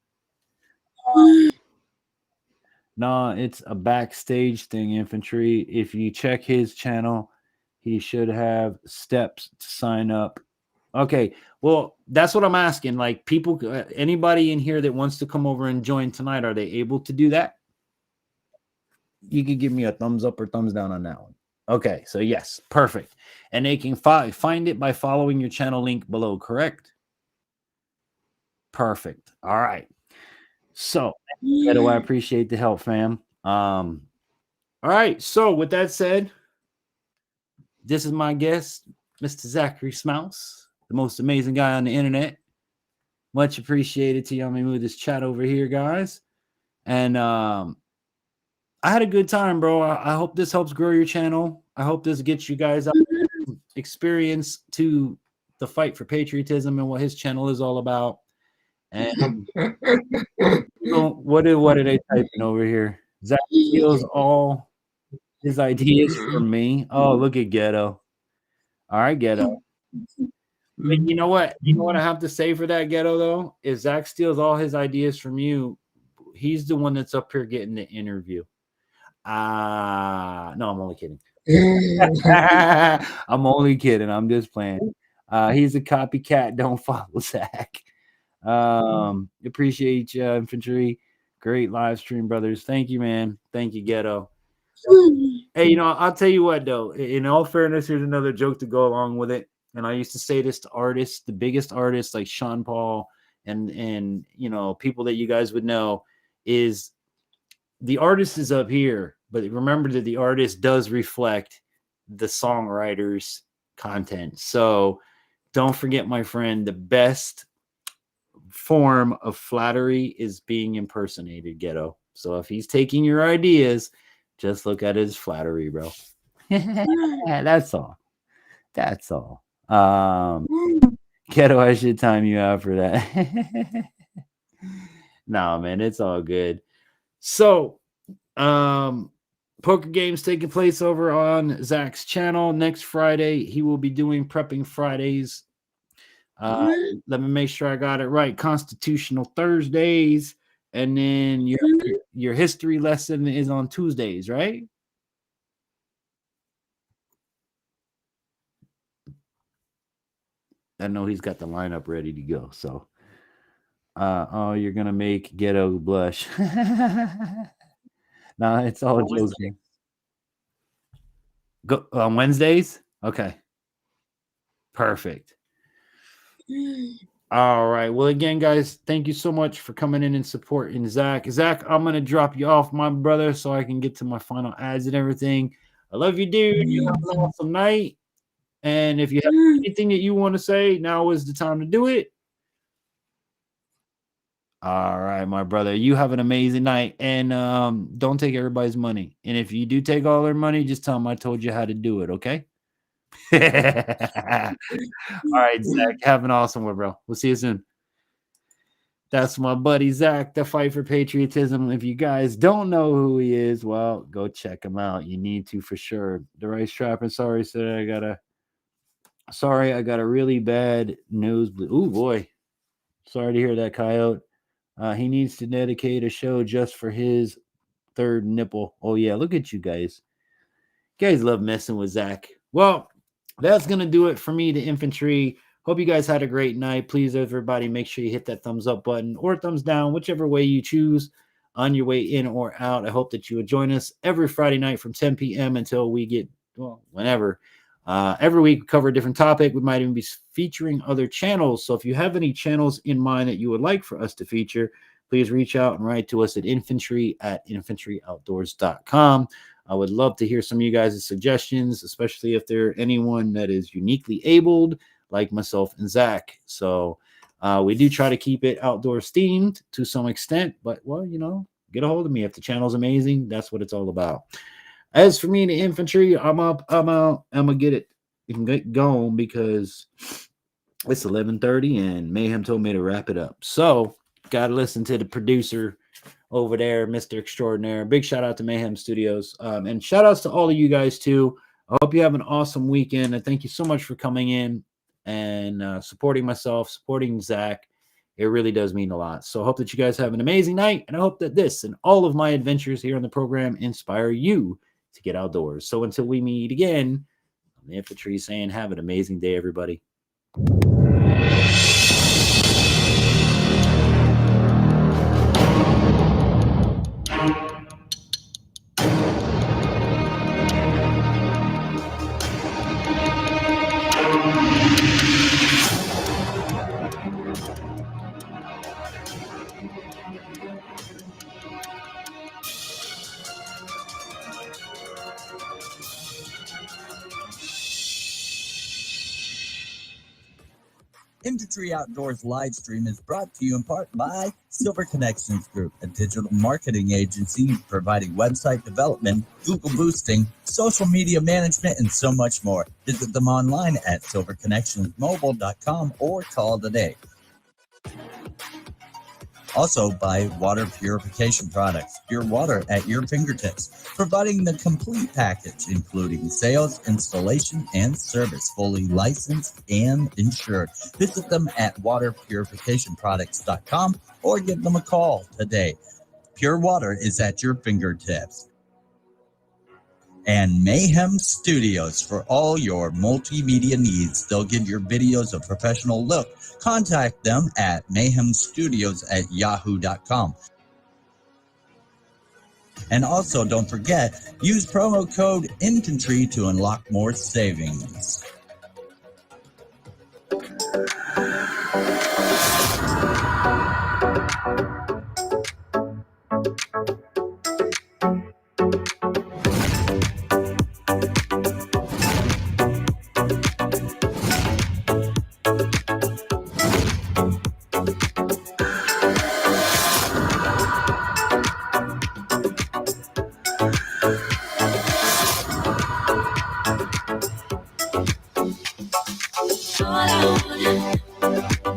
No, it's a backstage thing, Infantry. If you check his channel, he should have steps to sign up. Okay, well, that's what I'm asking. Like, people, anybody in here that wants to come over and join tonight, are they able to do that? You can give me a thumbs up or thumbs down on that one. Okay, so yes, perfect. And they can find it by following your channel link below, correct? Perfect. All right. So, I appreciate the help, fam. All right. So, with that said, this is my guest, Mr. Zachary Smouse, the most amazing guy on the internet. Much appreciated to Yummy with this chat over here, guys. And I had a good time, bro. I hope this helps grow your channel. I hope this gets you guys out experience to the fight for patriotism and what his channel is all about. And what are they typing over here? Zach steals all his ideas from me. Oh, look at Ghetto. All right, Ghetto. But you know what? You know what I have to say for that, Ghetto, though? If Zach steals all his ideas from you, he's the one that's up here getting the interview. No, I'm only kidding. I'm only kidding. I'm just playing. He's a copycat. Don't follow Zach. Appreciate you, Infantry. Great live stream, brothers. Thank you, man. Thank you, Ghetto. Hey, you know, I'll tell you what, though. In all fairness, here's another joke to go along with it. And I used to say this to artists, the biggest artists like Sean Paul and you know, people that you guys would know, is the artist is up here, but remember that the artist does reflect the songwriter's content. So don't forget, my friend, the best form of flattery is being impersonated, Ghetto. So if he's taking your ideas, just look at his flattery, bro. That's all. That's all. Ghetto, I should time you out for that. No, man, it's all good. So, poker games taking place over on Zach's channel next Friday. He will be doing Prepping Fridays. Let me make sure I got it right. Constitutional Thursdays, and then your history lesson is on Tuesdays, right? I know he's got the lineup ready to go. So, oh, you're gonna make Ghetto blush. Nah, it's all joking. Go on Wednesdays. Okay. Perfect. All right. Well, again, guys, thank you so much for coming in and supporting Zach. Zach, I'm going to drop you off, my brother, so I can get to my final ads and everything. I love you, dude. You have an awesome night. And if you have anything that you want to say, now is the time to do it. All right, my brother. You have an amazing night. And don't take everybody's money. And if you do take all their money, just tell them I told you how to do it, okay? All right, Zach. Have an awesome one, bro. We'll see you soon. That's my buddy Zack, the Fight for Patriotism. If you guys don't know who he is, well, go check him out. You need to for sure. The Rice Trapper, sorry, sir. I got a really bad nosebleed. Oh boy. Sorry to hear that, Coyote. He needs to dedicate a show just for his third nipple. Oh yeah, look at you guys. You guys love messing with Zack. Well, that's gonna do it for me, the infantry. Hope you guys had a great night. Please, everybody, make sure you hit that thumbs up button or thumbs down, whichever way you choose on your way in or out. I hope that you would join us every Friday night from 10 p.m. until we get, well, whenever. Every week we cover a different topic. We might even be featuring other channels. So if you have any channels in mind that you would like for us to feature, please reach out and write to us at infantryoutdoors.com. I would love to hear some of you guys' suggestions, especially if there anyone that is uniquely abled, like myself and Zach. So we do try to keep it outdoors themed to some extent, but well, you know, get a hold of me. If the channel's amazing, that's what it's all about. As for me and the infantry, I'm up, I'm out. I'm gonna get it. You can get going because it's 11:30 and Mayhem told me to wrap it up. So gotta listen to the producer over there, Mr. Extraordinaire. Big shout out to Mayhem Studios. And shout outs to all of you guys too. I hope you have an awesome weekend. And thank you so much for coming in and supporting myself, supporting Zach. It really does mean a lot. So I hope that you guys have an amazing night. And I hope that this and all of my adventures here on the program inspire you to get outdoors. So until we meet again, I'm the infantry saying have an amazing day, everybody. Infantry Outdoors live stream is brought to you in part by Silver Connections Group, a digital marketing agency providing website development, Google boosting, social media management, and so much more. Visit them online at silverconnectionsmobile.com or call today. Also by water purification products, pure water at your fingertips, providing the complete package, including sales, installation, and service, fully licensed and insured. Visit them at waterpurificationproducts.com or give them a call today. Pure water is at your fingertips. And Mayhem Studios for all your multimedia needs. They'll give your videos a professional look. Contact them at mayhemstudios@yahoo.com. And also, don't forget, use promo code INFANTRY to unlock more savings.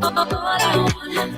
All I want